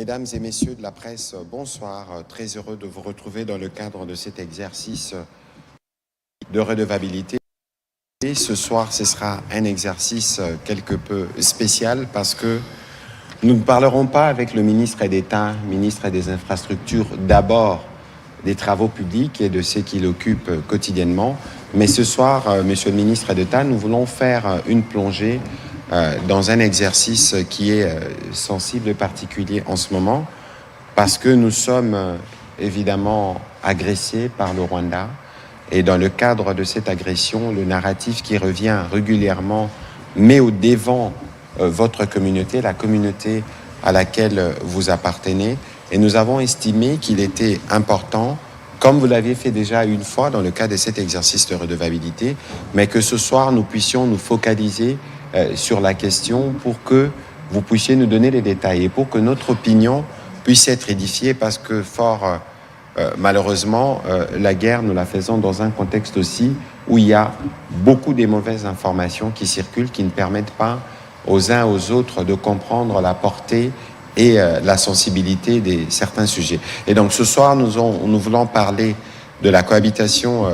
Mesdames et messieurs de la presse, bonsoir. Très heureux de vous retrouver dans le cadre de cet exercice de redevabilité. Et ce soir, ce sera un exercice quelque peu spécial parce que nous ne parlerons pas avec le ministre d'État, ministre des Infrastructures, d'abord des travaux publics et de ce qu'il occupe quotidiennement. Mais ce soir, monsieur le ministre d'État, nous voulons faire une plongée dans un exercice qui est sensible et particulier en ce moment parce que nous sommes évidemment agressés par le Rwanda. Et dans le cadre de cette agression, le narratif qui revient régulièrement met au devant votre communauté, la communauté à laquelle vous appartenez. Et nous avons estimé qu'il était important, comme vous l'aviez fait déjà une fois dans le cadre de cet exercice de redevabilité, mais que ce soir, nous puissions nous focaliser sur la question pour que vous puissiez nous donner les détails et pour que notre opinion puisse être édifiée parce que malheureusement, la guerre, nous la faisons dans un contexte aussi où il y a beaucoup de mauvaises informations qui circulent, qui ne permettent pas aux uns aux autres de comprendre la portée et la sensibilité de certains sujets. Et donc ce soir, nous voulons parler de la cohabitation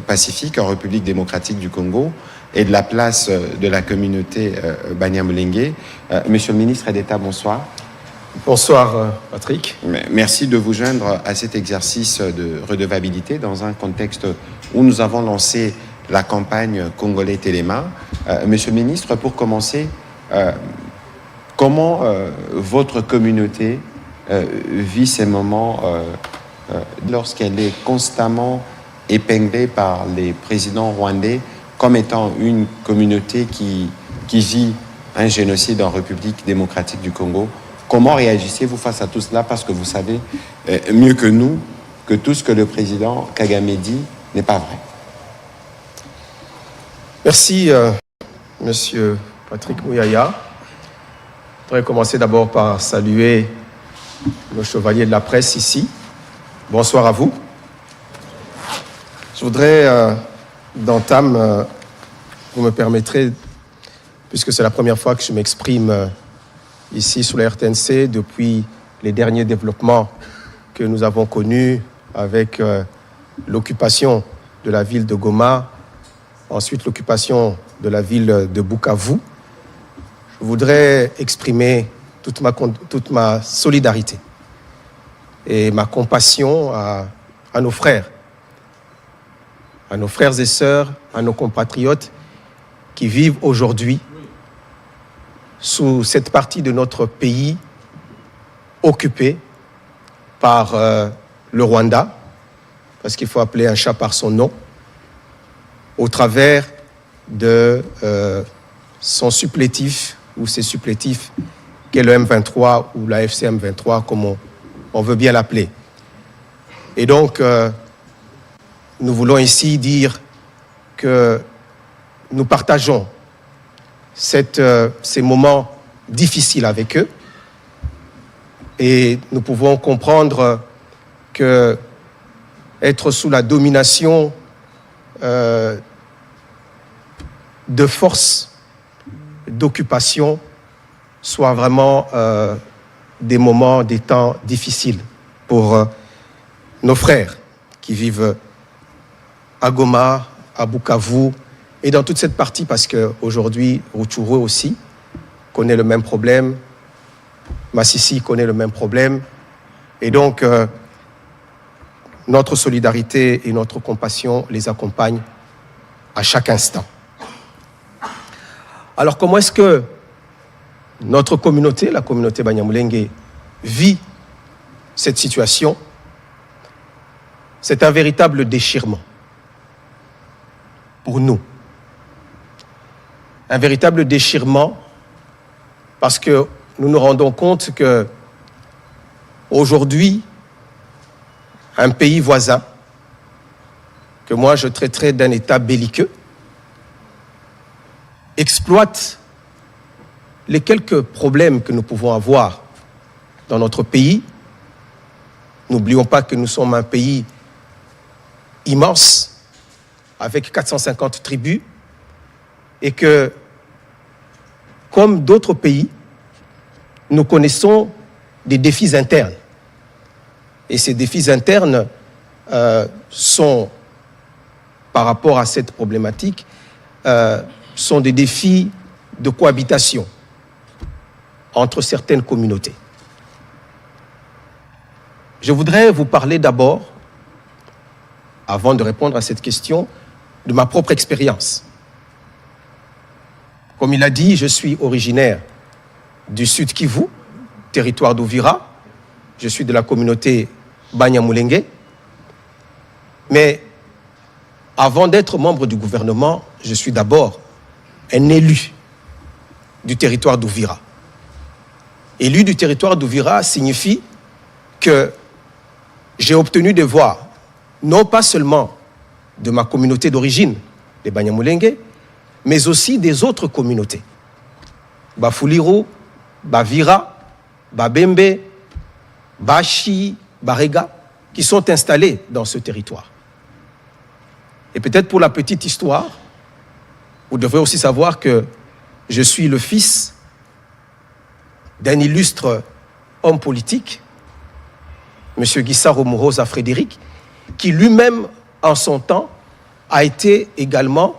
pacifique en République démocratique du Congo et de la place de la communauté Banyamulenge. Monsieur le ministre d'État, bonsoir. Bonsoir Patrick. Merci de vous joindre à cet exercice de redevabilité dans un contexte où nous avons lancé la campagne Congolais Téléma. Monsieur le ministre, pour commencer, comment votre communauté vit ces moments lorsqu'elle est constamment épinglée par les présidents rwandais comme étant une communauté qui vit un génocide en République démocratique du Congo? Comment réagissez-vous face à tout cela? Parce que vous savez mieux que nous que tout ce que le président Kagame dit n'est pas vrai. Merci, monsieur Patrick Mouyaya. Je voudrais commencer d'abord par saluer nos chevaliers de la presse ici. Bonsoir à vous. Je voudrais, d'entame, vous me permettrez, puisque c'est la première fois que je m'exprime ici sur la RTNC depuis les derniers développements que nous avons connus avec l'occupation de la ville de Goma, ensuite l'occupation de la ville de Bukavu. Je voudrais exprimer toute ma solidarité et ma compassion à nos frères et sœurs, à nos compatriotes qui vivent aujourd'hui sous cette partie de notre pays occupée par le Rwanda, parce qu'il faut appeler un chat par son nom, au travers de son supplétif ou ses supplétifs qu'est le M23 ou la FCM 23, comme on veut bien l'appeler. Et donc, nous voulons ici dire que nous partageons ces moments difficiles avec eux et nous pouvons comprendre que être sous la domination de forces d'occupation soit vraiment des moments, des temps difficiles pour nos frères qui vivent à Goma, à Bukavu, et dans toute cette partie, parce qu'aujourd'hui, Rutshuru aussi connaît le même problème, Masisi connaît le même problème. Et donc, notre solidarité et notre compassion les accompagnent à chaque instant. Alors, comment est-ce que notre communauté, la communauté Banyamulenge, vit cette situation? C'est un véritable déchirement pour nous. Un véritable déchirement parce que nous nous rendons compte que aujourd'hui, un pays voisin, que moi je traiterais d'un État belliqueux, exploite les quelques problèmes que nous pouvons avoir dans notre pays. N'oublions pas que nous sommes un pays immense, avec 450 tribus, et que, comme d'autres pays, nous connaissons des défis internes. Et ces défis internes sont, par rapport à cette problématique, sont des défis de cohabitation entre certaines communautés. Je voudrais vous parler d'abord, avant de répondre à cette question, de ma propre expérience. Comme il a dit, je suis originaire du Sud Kivu, territoire d'Uvira. Je suis de la communauté Banyamulenge. Mais avant d'être membre du gouvernement, je suis d'abord un élu du territoire d'Uvira. Élu du territoire d'Uvira signifie que j'ai obtenu des voix, non pas seulement de ma communauté d'origine, les Banyamulenge, mais aussi des autres communautés. Bafuliro, Bavira, Babembe, Bashi, Barega, qui sont installés dans ce territoire. Et peut-être pour la petite histoire, vous devrez aussi savoir que je suis le fils d'un illustre homme politique, M. Gisaro Mourosa Frédéric, qui lui-même, en son temps, a été également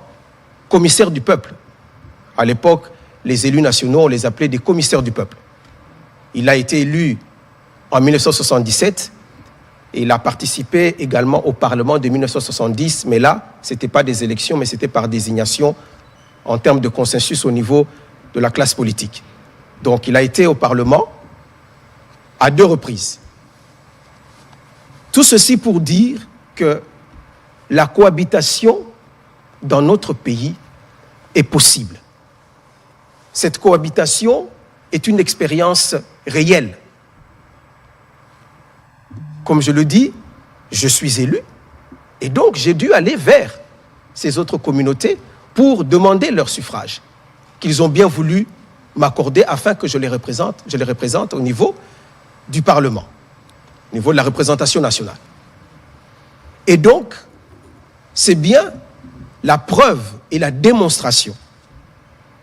commissaire du peuple. À l'époque, les élus nationaux, on les appelait des commissaires du peuple. Il a été élu en 1977 et il a participé également au Parlement de 1970, mais là, ce n'était pas des élections, mais c'était par désignation en termes de consensus au niveau de la classe politique. Donc, il a été au Parlement à 2 reprises. Tout ceci pour dire que la cohabitation dans notre pays est possible. Cette cohabitation est une expérience réelle. Comme je le dis, je suis élu et donc j'ai dû aller vers ces autres communautés pour demander leur suffrage, qu'ils ont bien voulu m'accorder afin que je les représente au niveau du Parlement, au niveau de la représentation nationale. Et donc, c'est bien la preuve et la démonstration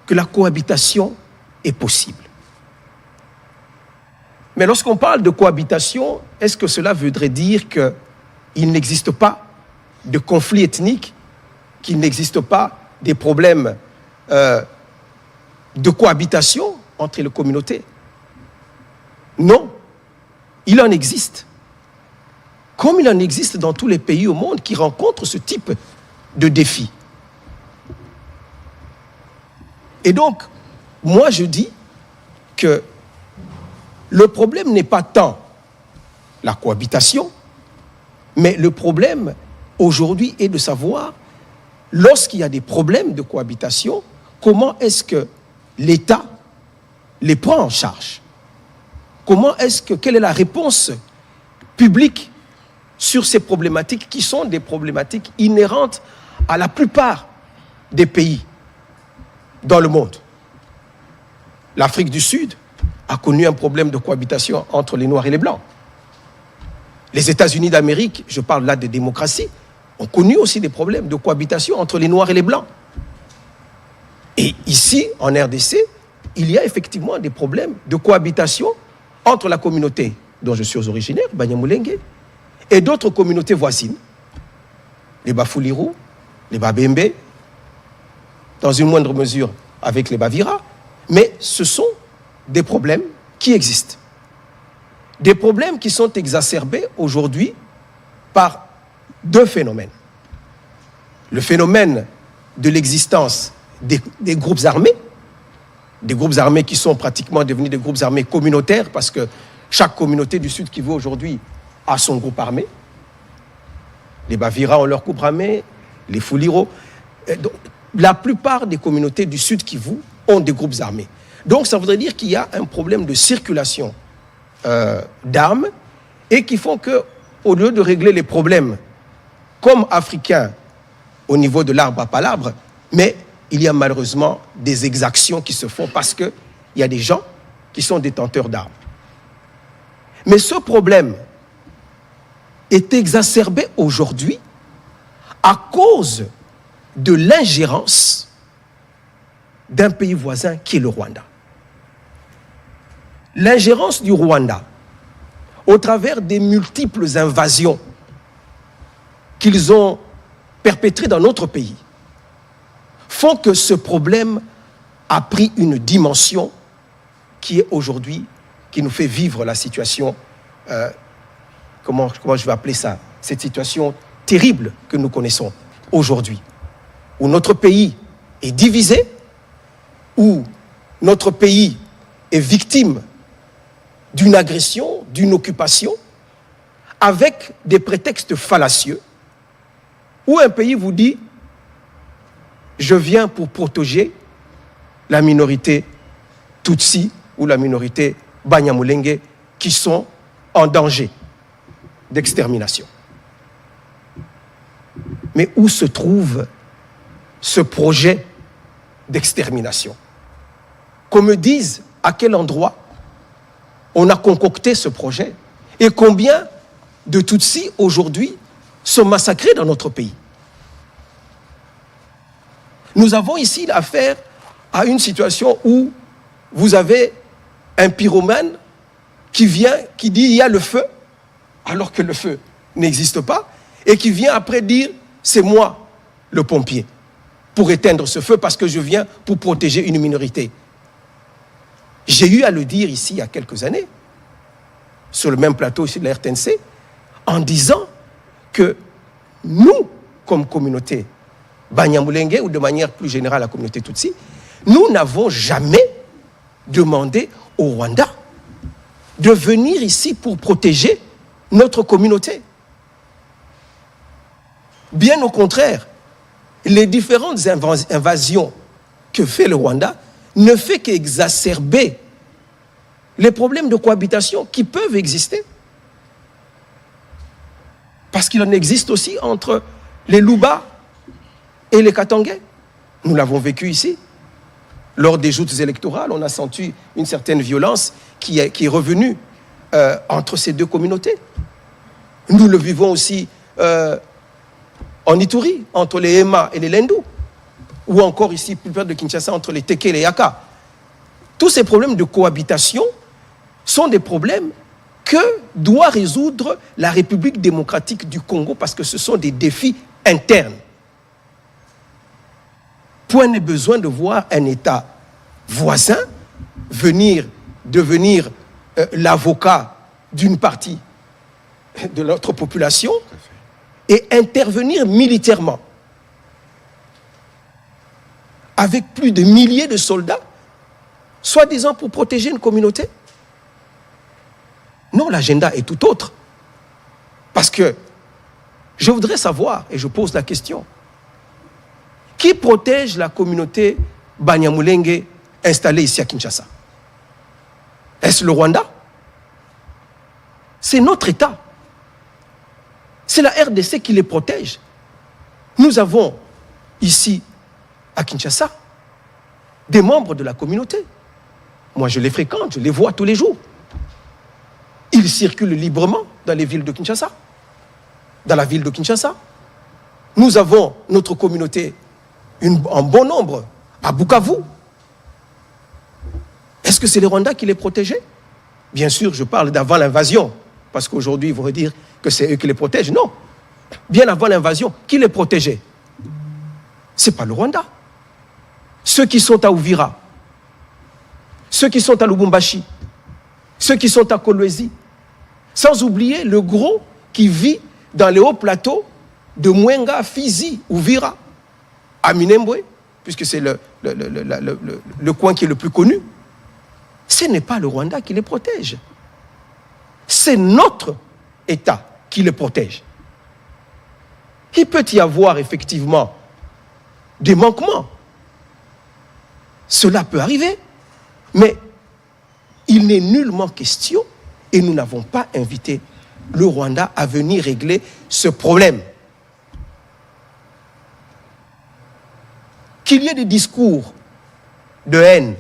que la cohabitation est possible. Mais lorsqu'on parle de cohabitation, est-ce que cela voudrait dire qu'il n'existe pas de conflits ethniques, qu'il n'existe pas des problèmes de cohabitation entre les communautés? Non, il en existe. Comme il en existe dans tous les pays au monde qui rencontrent ce type de défis. Et donc, moi je dis que le problème n'est pas tant la cohabitation, mais le problème aujourd'hui est de savoir, lorsqu'il y a des problèmes de cohabitation, comment est-ce que l'État les prend en charge? Quelle est la réponse publique sur ces problématiques qui sont des problématiques inhérentes à la plupart des pays dans le monde? L'Afrique du Sud a connu un problème de cohabitation entre les Noirs et les Blancs. Les États-Unis d'Amérique, je parle là de démocratie, ont connu aussi des problèmes de cohabitation entre les Noirs et les Blancs. Et ici, en RDC, il y a effectivement des problèmes de cohabitation entre la communauté dont je suis originaire, Banyamulenge, et d'autres communautés voisines, les Bafuliro, les Babembe, dans une moindre mesure avec les Bavira, mais ce sont des problèmes qui existent. Des problèmes qui sont exacerbés aujourd'hui par 2 phénomènes. Le phénomène de l'existence des groupes armés qui sont pratiquement devenus des groupes armés communautaires parce que chaque communauté du Sud Kivu aujourd'hui a son groupe armé. Les Bavira ont leur groupe armé, les Fuliro. La plupart des communautés du Sud Kivu ont des groupes armés. Donc ça voudrait dire qu'il y a un problème de circulation d'armes et qui font qu'au lieu de régler les problèmes comme africains au niveau de l'arbre à palabre, mais il y a malheureusement des exactions qui se font parce qu'il y a des gens qui sont détenteurs d'armes. Mais ce problème est exacerbé aujourd'hui à cause de l'ingérence d'un pays voisin qui est le Rwanda. L'ingérence du Rwanda au travers des multiples invasions qu'ils ont perpétrées dans notre pays, font que ce problème a pris une dimension qui est aujourd'hui, qui nous fait vivre la situation, comment je vais appeler ça, cette situation terrible que nous connaissons aujourd'hui, où notre pays est divisé, où notre pays est victime d'une agression, d'une occupation, avec des prétextes fallacieux, où un pays vous dit « je viens pour protéger la minorité Tutsi ou la minorité Banyamulenge qui sont en danger d'extermination ». Mais où se trouve ce projet d'extermination? Qu'on me dise à quel endroit on a concocté ce projet et combien de Tutsis aujourd'hui sont massacrés dans notre pays. Nous avons ici affaire à une situation où vous avez un pyromane qui vient, qui dit il y a le feu, alors que le feu n'existe pas, et qui vient après dire c'est moi le pompier pour éteindre ce feu parce que je viens pour protéger une minorité. J'ai eu à le dire ici il y a quelques années, sur le même plateau ici de la RTNC, en disant que nous, comme communauté Banyamulenge, ou de manière plus générale la communauté Tutsi, nous n'avons jamais demandé au Rwanda de venir ici pour protéger notre communauté. Bien au contraire, les différentes invasions que fait le Rwanda ne fait qu'exacerber les problèmes de cohabitation qui peuvent exister. Parce qu'il en existe aussi entre les Luba et les Katangais. Nous l'avons vécu ici. Lors des joutes électorales, on a senti une certaine violence qui est revenue entre ces deux communautés. Nous le vivons aussi en Ituri, entre les Ema et les Lendu, ou encore ici, plus près de Kinshasa, entre les Teke et les Yaka. Tous ces problèmes de cohabitation sont des problèmes que doit résoudre la République démocratique du Congo parce que ce sont des défis internes. Point n'est besoin de voir un État voisin devenir l'avocat d'une partie de notre population et intervenir militairement avec plus de milliers de soldats, soi-disant pour protéger une communauté. Non, l'agenda est tout autre. Parce que je voudrais savoir, et je pose la question, qui protège la communauté Banyamulenge installée ici à Kinshasa? Est-ce le Rwanda? C'est notre État. C'est la RDC qui les protège. Nous avons ici, à Kinshasa, des membres de la communauté. Moi, je les fréquente, je les vois tous les jours. Ils circulent librement dans les villes de Kinshasa, dans la ville de Kinshasa. Nous avons notre communauté en bon nombre à Bukavu. Est-ce que c'est les Rwandais qui les protégeaient? Bien sûr, je parle d'avant l'invasion, parce qu'aujourd'hui, ils vont dire que c'est eux qui les protègent. Non. Bien avant l'invasion, qui les protégeait? Ce n'est pas le Rwanda. Ceux qui sont à Uvira, ceux qui sont à Lubumbashi, ceux qui sont à Kolwezi, sans oublier le gros qui vit dans les hauts plateaux de Mwenga, Fizi, Uvira, à Minembwe, puisque c'est le coin qui est le plus connu. Ce n'est pas le Rwanda qui les protège. C'est notre État qui les protège. Il peut y avoir effectivement des manquements. Cela peut arriver, mais il n'est nullement question, et nous n'avons pas invité le Rwanda à venir régler ce problème. Qu'il y ait des discours de haine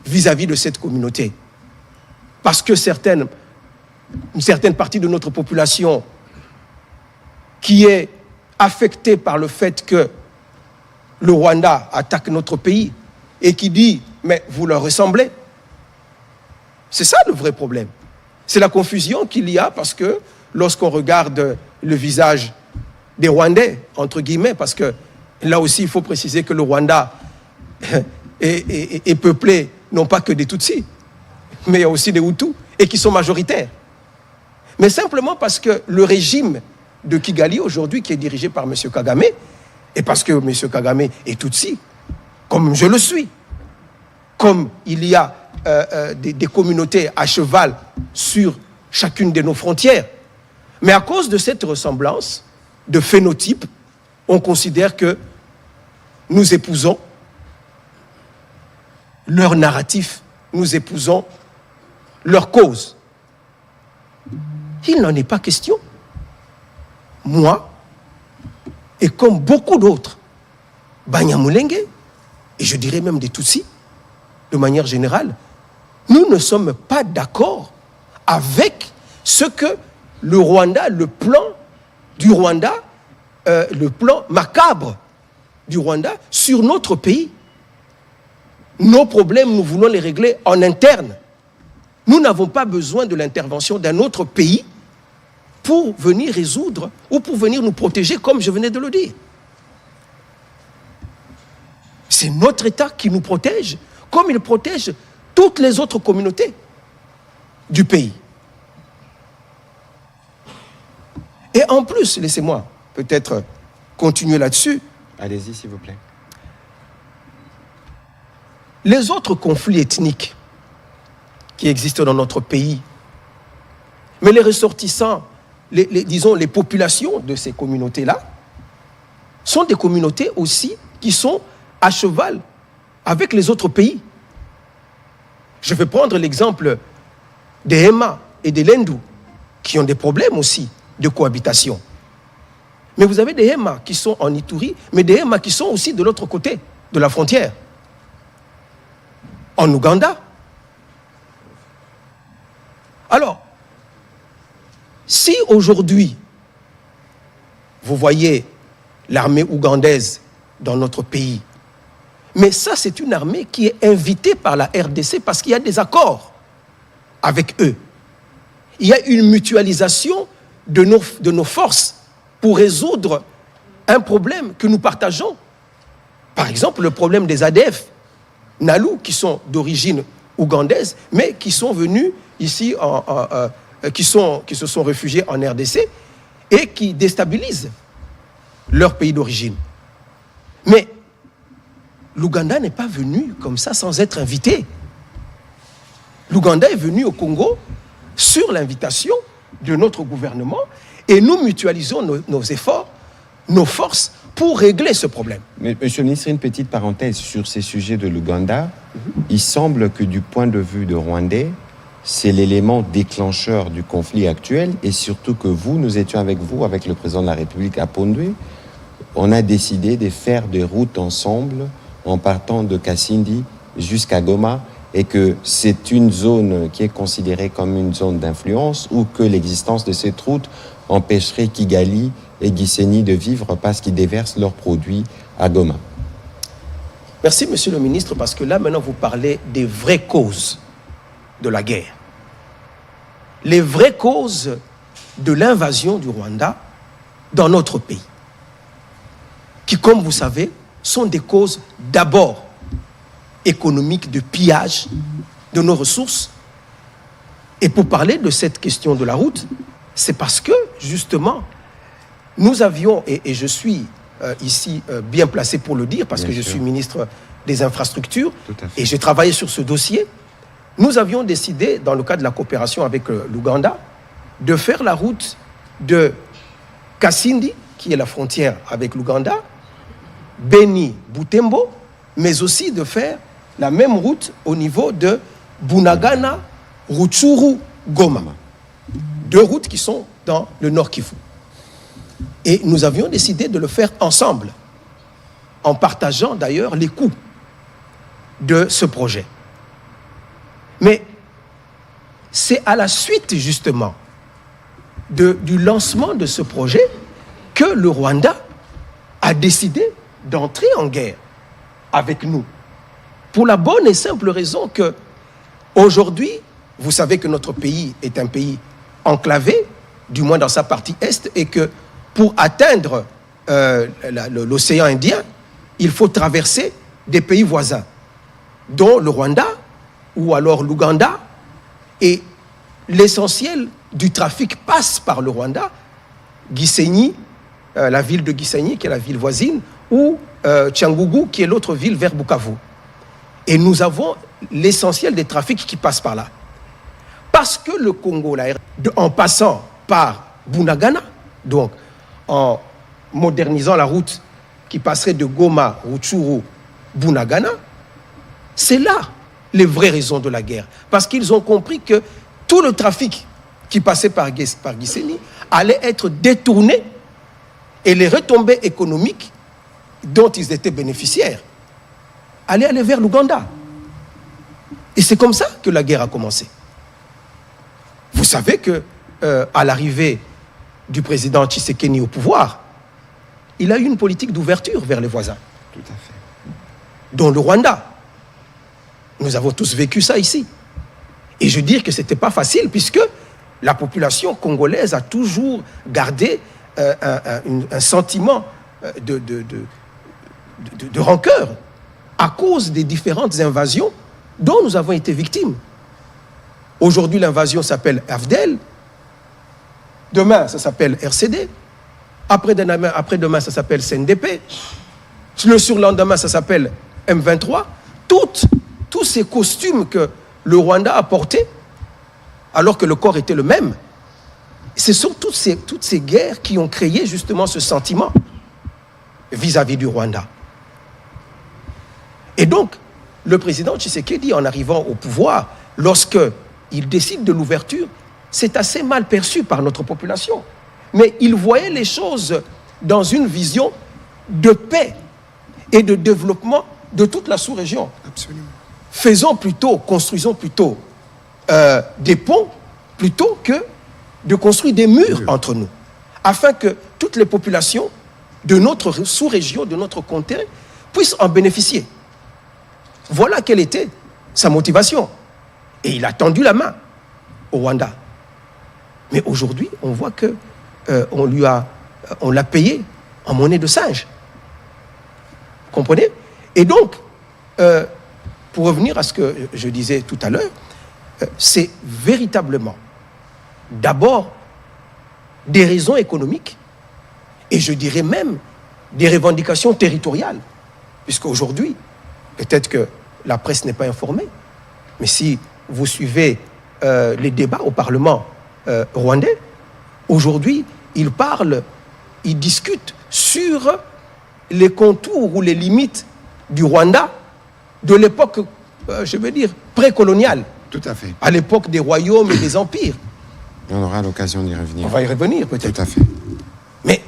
vis-à-vis de cette communauté, parce que une certaine partie de notre population qui est affectée par le fait que le Rwanda attaque notre pays et qui dit « mais vous leur ressemblez ». C'est ça le vrai problème. C'est la confusion qu'il y a parce que lorsqu'on regarde le visage des Rwandais, entre guillemets, parce que là aussi, il faut préciser que le Rwanda est peuplé non pas que des Tutsis, mais il y a aussi des Hutus, et qui sont majoritaires. Mais simplement parce que le régime de Kigali aujourd'hui, qui est dirigé par M. Kagame, et parce que M. Kagame est Tutsi, comme je le suis, comme il y a des communautés à cheval sur chacune de nos frontières. Mais à cause de cette ressemblance de phénotype, on considère que nous épousons leur narratif, nous épousons leur cause. Il n'en est pas question. Moi, et comme beaucoup d'autres, Banyamulenge, et je dirais même des Tutsis, de manière générale, nous ne sommes pas d'accord avec ce que le Rwanda, le plan du Rwanda, le plan macabre du Rwanda sur notre pays. Nos problèmes, nous voulons les régler en interne. Nous n'avons pas besoin de l'intervention d'un autre pays pour venir résoudre ou pour venir nous protéger, comme je venais de le dire. C'est notre État qui nous protège, comme il protège toutes les autres communautés du pays. Et en plus, laissez-moi peut-être continuer là-dessus. Allez-y, s'il vous plaît. Les autres conflits ethniques qui existent dans notre pays, mais les ressortissants, disons les populations de ces communautés-là, sont des communautés aussi qui sont à cheval avec les autres pays. Je vais prendre l'exemple des Hema et des Lendu, qui ont des problèmes aussi de cohabitation. Mais vous avez des Hema qui sont en Ituri, mais des Hema qui sont aussi de l'autre côté de la frontière, en Ouganda. Alors, si aujourd'hui, vous voyez l'armée ougandaise dans notre pays, mais ça, c'est une armée qui est invitée par la RDC parce qu'il y a des accords avec eux. Il y a une mutualisation de nos forces pour résoudre un problème que nous partageons. Par exemple, le problème des ADF, Nalu, qui sont d'origine ougandaise, mais qui sont venus ici, qui se sont réfugiés en RDC et qui déstabilisent leur pays d'origine. Mais l'Ouganda n'est pas venu comme ça sans être invité. L'Ouganda est venu au Congo sur l'invitation de notre gouvernement et nous mutualisons nos efforts, nos forces pour régler ce problème. Mais, Monsieur le ministre, une petite parenthèse sur ces sujets de l'Ouganda. Il semble que du point de vue de Rwandais, c'est l'élément déclencheur du conflit actuel et surtout que nous étions avec vous, avec le président de la République à Pondwe. On a décidé de faire des routes ensemble en partant de Kasindi jusqu'à Goma et que c'est une zone qui est considérée comme une zone d'influence ou que l'existence de cette route empêcherait Kigali et Gisenyi de vivre parce qu'ils déversent leurs produits à Goma. Merci, Monsieur le ministre, parce que là, maintenant, vous parlez des vraies causes de la guerre. Les vraies causes de l'invasion du Rwanda dans notre pays, qui, comme vous savez, sont des causes d'abord économiques, de pillage de nos ressources. Et pour parler de cette question de la route, c'est parce que, justement, nous avions, et je suis ici bien placé pour le dire, parce que je suis ministre des Infrastructures, et j'ai travaillé sur ce dossier, nous avions décidé, dans le cadre de la coopération avec l'Ouganda, de faire la route de Kasindi, qui est la frontière avec l'Ouganda, Beni-Butembo, mais aussi de faire la même route au niveau de Bunagana, Rutshuru-Goma. Deux routes qui sont dans le Nord Kivu. Et nous avions décidé de le faire ensemble, en partageant d'ailleurs les coûts de ce projet. Mais c'est à la suite justement du lancement de ce projet que le Rwanda a décidé d'entrer en guerre avec nous. Pour la bonne et simple raison que aujourd'hui, vous savez que notre pays est un pays enclavé, du moins dans sa partie est, et que pour atteindre l'océan Indien, il faut traverser des pays voisins, dont le Rwanda ou alors l'Ouganda, et l'essentiel du trafic passe par le Rwanda, Gisenyi, la ville de Gisenyi, qui est la ville voisine, ou Cyangugu, qui est l'autre ville vers Bukavu. Et nous avons l'essentiel des trafics qui passent par là. Parce que le Congo, en passant par Bunagana, donc en modernisant la route qui passerait de Goma, Rutshuru, Bunagana, c'est là les vraies raisons de la guerre. Parce qu'ils ont compris que tout le trafic qui passait par Gisenyi allait être détourné et les retombées économiques dont ils étaient bénéficiaires allaient aller vers l'Ouganda. Et c'est comme ça que la guerre a commencé. Vous savez que à l'arrivée du président Tshisekedi au pouvoir, il a eu une politique d'ouverture vers les voisins. Tout à fait. Dont le Rwanda. Nous avons tous vécu ça ici. Et je dis que ce n'était pas facile, puisque la population congolaise a toujours gardé un sentiment de rancœur à cause des différentes invasions dont nous avons été victimes. Aujourd'hui, l'invasion s'appelle AFDEL. Demain, ça s'appelle RCD. Après-demain, ça s'appelle CNDP. Le surlendemain, ça s'appelle M23. Tous ces costumes que le Rwanda a portés, alors que le corps était le même, ce sont toutes ces guerres qui ont créé justement ce sentiment vis-à-vis du Rwanda. Et donc, le président Tshisekedi, en arrivant au pouvoir, lorsqu'il décide de l'ouverture, c'est assez mal perçu par notre population. Mais il voyait les choses dans une vision de paix et de développement de toute la sous-région. Absolument. Construisons plutôt des ponts plutôt que de construire des murs entre nous, afin que toutes les populations de notre sous-région, de notre comté, puissent en bénéficier. Voilà quelle était sa motivation. Et il a tendu la main au Rwanda. Mais aujourd'hui, on voit que on l'a payé en monnaie de singe. Vous comprenez? Et donc, pour revenir à ce que je disais tout à l'heure, c'est véritablement d'abord des raisons économiques et je dirais même des revendications territoriales. Puisqu'aujourd'hui, peut-être que la presse n'est pas informée, mais si vous suivez les débats au Parlement rwandais, aujourd'hui, ils discutent sur les contours ou les limites du Rwanda de l'époque, je veux dire, précoloniale. Tout à fait. À l'époque des royaumes et des empires. On aura l'occasion d'y revenir. On va y revenir peut-être. Tout à fait. Mais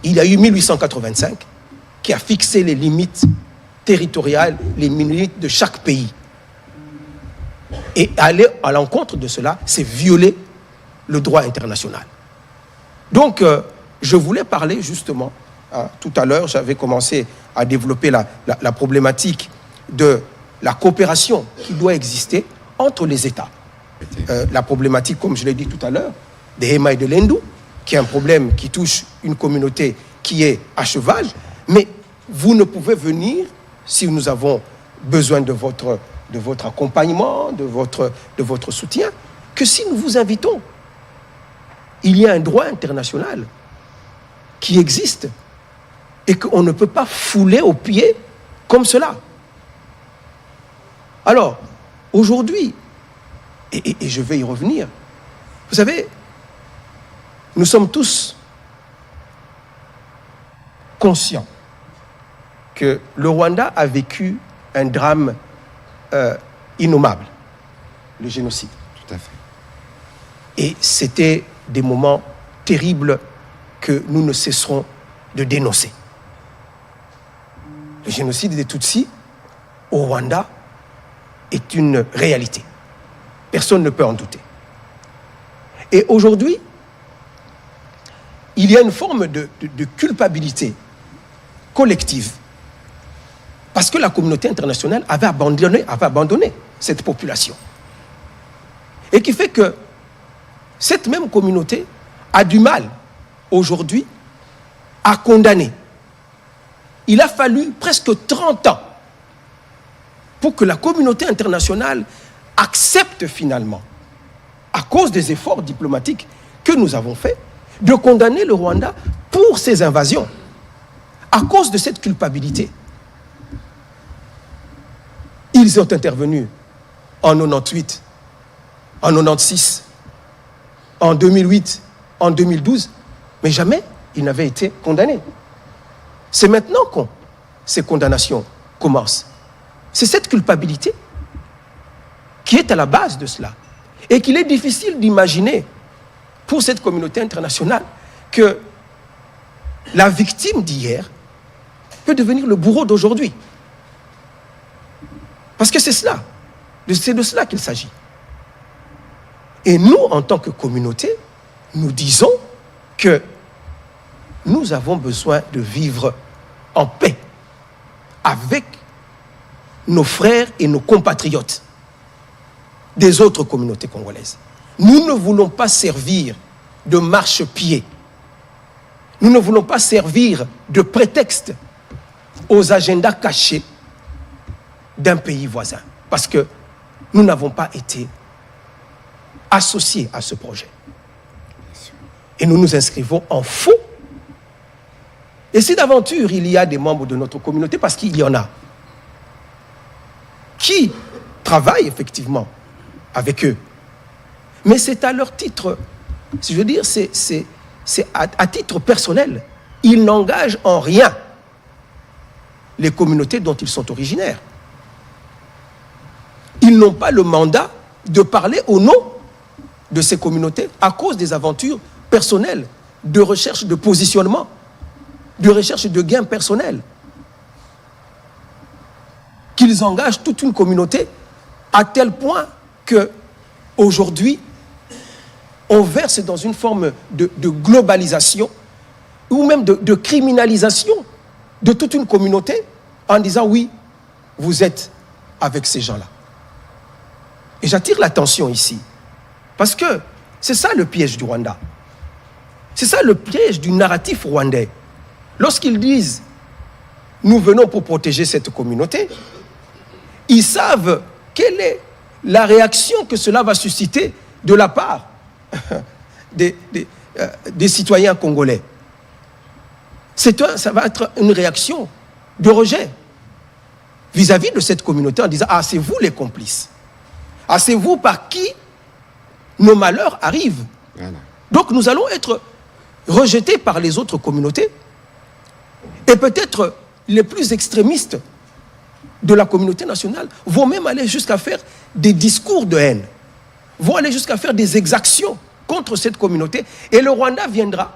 il y a eu 1885 qui a fixé les limites territoriales, les limites de chaque pays. Et aller à l'encontre de cela, c'est violer le droit international. Donc, je voulais parler justement, tout à l'heure, j'avais commencé à développer la problématique de la coopération qui doit exister entre les États. La problématique, comme je l'ai dit tout à l'heure, des Hema et de Lendu, qui est un problème qui touche une communauté qui est à cheval, mais vous ne pouvez venir, si nous avons besoin de votre accompagnement, de votre soutien, que si nous vous invitons. Il y a un droit international qui existe et qu'on ne peut pas fouler aux pieds comme cela. Alors, aujourd'hui, et je vais y revenir, vous savez, nous sommes tous conscients que le Rwanda a vécu un drame innommable, le génocide. Tout à fait. Et c'était des moments terribles que nous ne cesserons de dénoncer. Le génocide des Tutsis au Rwanda est une réalité. Personne ne peut en douter. Et aujourd'hui, il y a une forme de culpabilité collective parce que la communauté internationale avait abandonné cette population. Et qui fait que cette même communauté a du mal aujourd'hui à condamner. Il a fallu presque 30 ans pour que la communauté internationale accepte finalement, à cause des efforts diplomatiques que nous avons faits, de condamner le Rwanda pour ses invasions, à cause de cette culpabilité. Ils ont intervenu en 98, en 96, en 2008, en 2012, mais jamais ils n'avaient été condamnés. C'est maintenant que ces condamnations commencent. C'est cette culpabilité qui est à la base de cela. Et qu'il est difficile d'imaginer pour cette communauté internationale que la victime d'hier peut devenir le bourreau d'aujourd'hui. Parce que c'est cela. C'est de cela qu'il s'agit. Et nous, en tant que communauté, nous disons que nous avons besoin de vivre en paix avec nos frères et nos compatriotes des autres communautés congolaises. Nous ne voulons pas servir de marchepied. Nous ne voulons pas servir de prétexte aux agendas cachés d'un pays voisin. Parce que nous n'avons pas été associés à ce projet. Et nous nous inscrivons en faux. Et si d'aventure il y a des membres de notre communauté, parce qu'il y en a, qui travaillent effectivement avec eux, mais c'est à leur titre, si je veux dire, c'est à titre personnel. Ils n'engagent en rien les communautés dont ils sont originaires. Ils n'ont pas le mandat de parler au nom de ces communautés à cause des aventures personnelles, de recherche de positionnement, de recherche de gains personnels. Qu'ils engagent toute une communauté à tel point que aujourd'hui, on verse dans une forme de globalisation ou même de criminalisation de toute une communauté en disant oui, vous êtes avec ces gens-là. Et j'attire l'attention ici parce que c'est ça le piège du Rwanda. C'est ça le piège du narratif rwandais. Lorsqu'ils disent nous venons pour protéger cette communauté, ils savent quelle est la réaction que cela va susciter de la part des citoyens congolais. Ça va être une réaction de rejet vis-à-vis de cette communauté en disant « Ah, c'est vous les complices. Ah, c'est vous par qui nos malheurs arrivent. » Donc nous allons être rejetés par les autres communautés et peut-être les plus extrémistes de la communauté nationale vont même aller jusqu'à faire des discours de haine, vont aller jusqu'à faire des exactions contre cette communauté. Et le Rwanda viendra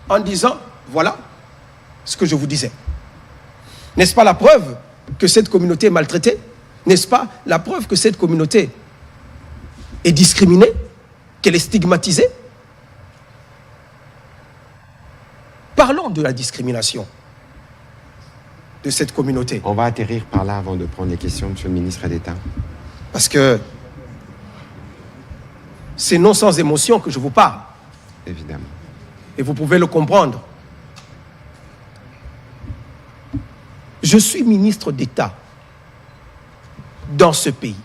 en disant, voilà ce que je vous disais. N'est-ce pas la preuve que cette communauté est maltraitée? N'est-ce pas la preuve que cette communauté est discriminée, qu'elle est stigmatisée? Parlons de la discrimination de cette communauté. On va atterrir par là avant de prendre les questions, Monsieur le ministre d'État. Parce que c'est non sans émotion que je vous parle. Évidemment. Et vous pouvez le comprendre. Je suis ministre d'État dans ce pays.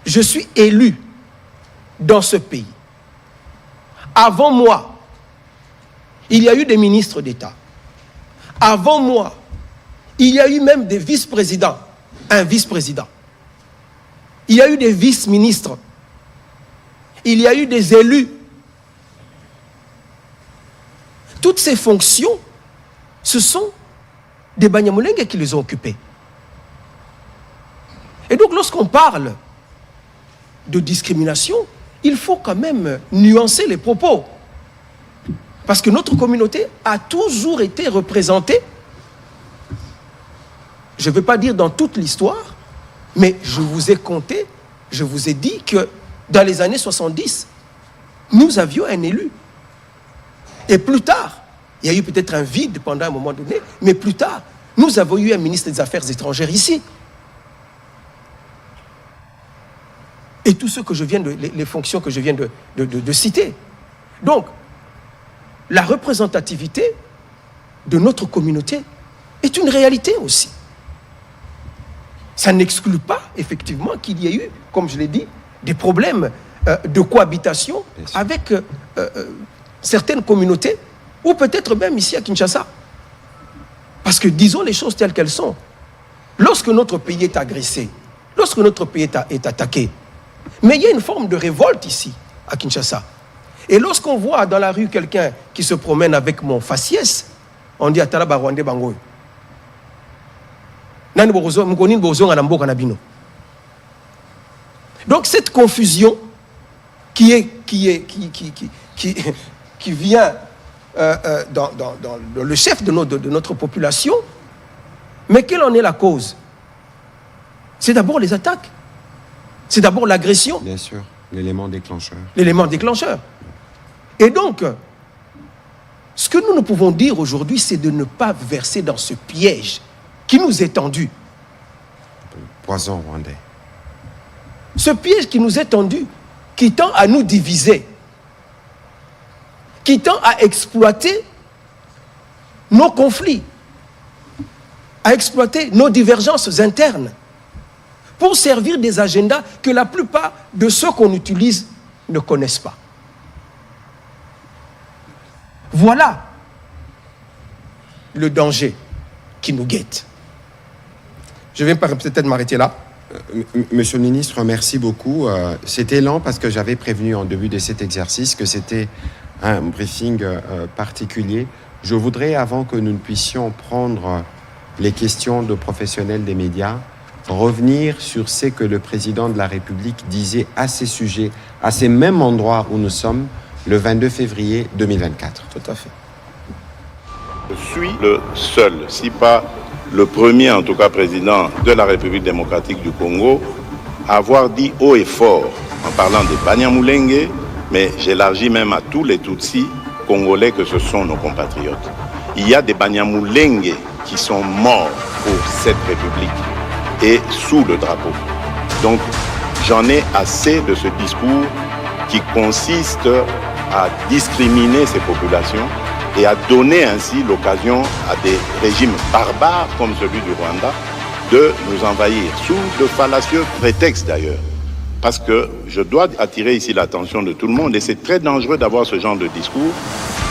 Je suis élu dans ce pays. Avant moi, il y a eu des ministres d'État. Avant moi, il y a eu même des vice-présidents, un vice-président. Il y a eu des vice-ministres. Il y a eu des élus. Toutes ces fonctions, ce sont des Banyamulenge qui les ont occupées. Et donc, lorsqu'on parle de discrimination, il faut quand même nuancer les propos. Parce que notre communauté a toujours été représentée, je ne vais pas dire dans toute l'histoire, mais je vous ai compté, je vous ai dit que dans les années 70, nous avions un élu. Et plus tard, il y a eu peut-être un vide pendant un moment donné, mais plus tard, nous avons eu un ministre des Affaires étrangères ici. et tous ceux que je viens les fonctions que je viens de citer. Donc, la représentativité de notre communauté est une réalité aussi. Ça n'exclut pas, effectivement, qu'il y ait eu, comme je l'ai dit, des problèmes de cohabitation avec certaines communautés, ou peut-être même ici à Kinshasa. Parce que disons les choses telles qu'elles sont. Lorsque notre pays est agressé, lorsque notre pays est attaqué, mais il y a une forme de révolte ici, à Kinshasa. Et lorsqu'on voit dans la rue quelqu'un qui se promène avec mon faciès, on dit Atala Barwande Bangoy. Donc cette confusion qui vient dans le chef de notre population, mais quelle en est la cause? C'est d'abord les attaques. C'est d'abord l'agression. Bien sûr, l'élément déclencheur. L'élément déclencheur. Et donc, ce que nous ne pouvons dire aujourd'hui, c'est de ne pas verser dans ce piège qui nous est tendu. Poison rwandais. Ce piège qui nous est tendu, qui tend à nous diviser, qui tend à exploiter nos conflits, à exploiter nos divergences internes, pour servir des agendas que la plupart de ceux qu'on utilise ne connaissent pas. Voilà le danger qui nous guette. Je vais peut-être m'arrêter là. Monsieur le ministre, merci beaucoup. C'était lent parce que j'avais prévenu en début de cet exercice que c'était un briefing particulier. Je voudrais, avant que nous ne puissions prendre les questions de professionnels des médias, revenir sur ce que le président de la République disait à ces sujets, à ces mêmes endroits où nous sommes, le 22 février 2024. Tout à fait. Je suis le seul, si pas le premier en tout cas président de la République démocratique du Congo à avoir dit haut et fort, en parlant des Banyamulenge, mais j'élargis même à tous les Tutsis congolais que ce sont nos compatriotes. Il y a des Banyamulenge qui sont morts pour cette République et sous le drapeau. Donc j'en ai assez de ce discours qui consiste à discriminer ces populations et à donner ainsi l'occasion à des régimes barbares comme celui du Rwanda de nous envahir, sous de fallacieux prétextes d'ailleurs. Parce que je dois attirer ici l'attention de tout le monde, et c'est très dangereux d'avoir ce genre de discours.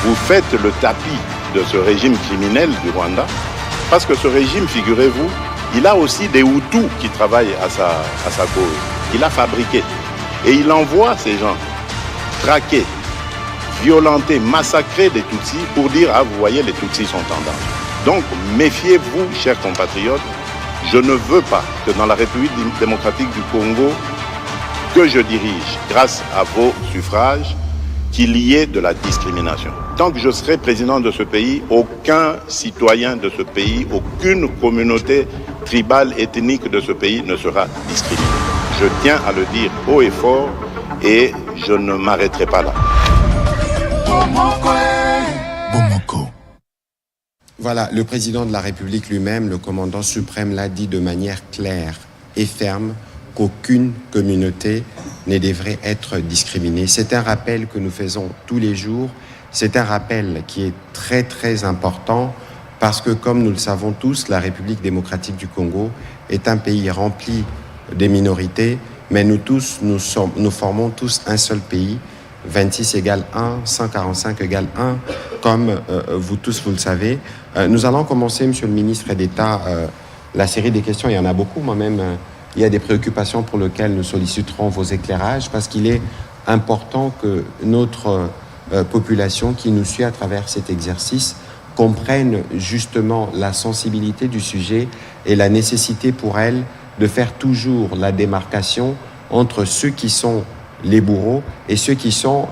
Vous faites le tapis de ce régime criminel du Rwanda, parce que ce régime, figurez-vous, il a aussi des Hutus qui travaillent à sa cause. Il a fabriqué. Et il envoie ces gens traquer, violenter, massacrer des Tutsis pour dire « Ah, vous voyez, les Tutsis sont en danger ». Donc, méfiez-vous, chers compatriotes. Je ne veux pas que dans la République démocratique du Congo, que je dirige, grâce à vos suffrages, qu'il y ait de la discrimination. Tant que je serai président de ce pays, aucun citoyen de ce pays, aucune communauté tribale, ethnique de ce pays ne sera discriminé. Je tiens à le dire haut et fort et je ne m'arrêterai pas là. Voilà, le président de la République lui-même, le commandant suprême, l'a dit de manière claire et ferme qu'aucune communauté ne devrait être discriminée. C'est un rappel que nous faisons tous les jours. C'est un rappel qui est très très important parce que, comme nous le savons tous, la République démocratique du Congo est un pays rempli de minorités, mais nous formons tous un seul pays. 26 égale 1, 145 égale 1, comme vous tous vous le savez. Nous allons commencer, Monsieur le ministre d'État, la série des questions. Il y en a beaucoup, moi-même. Il y a des préoccupations pour lesquelles nous solliciterons vos éclairages, parce qu'il est important que notre population qui nous suit à travers cet exercice comprenne justement la sensibilité du sujet et la nécessité pour elle de faire toujours la démarcation entre ceux qui sont les bourreaux et ceux qui sont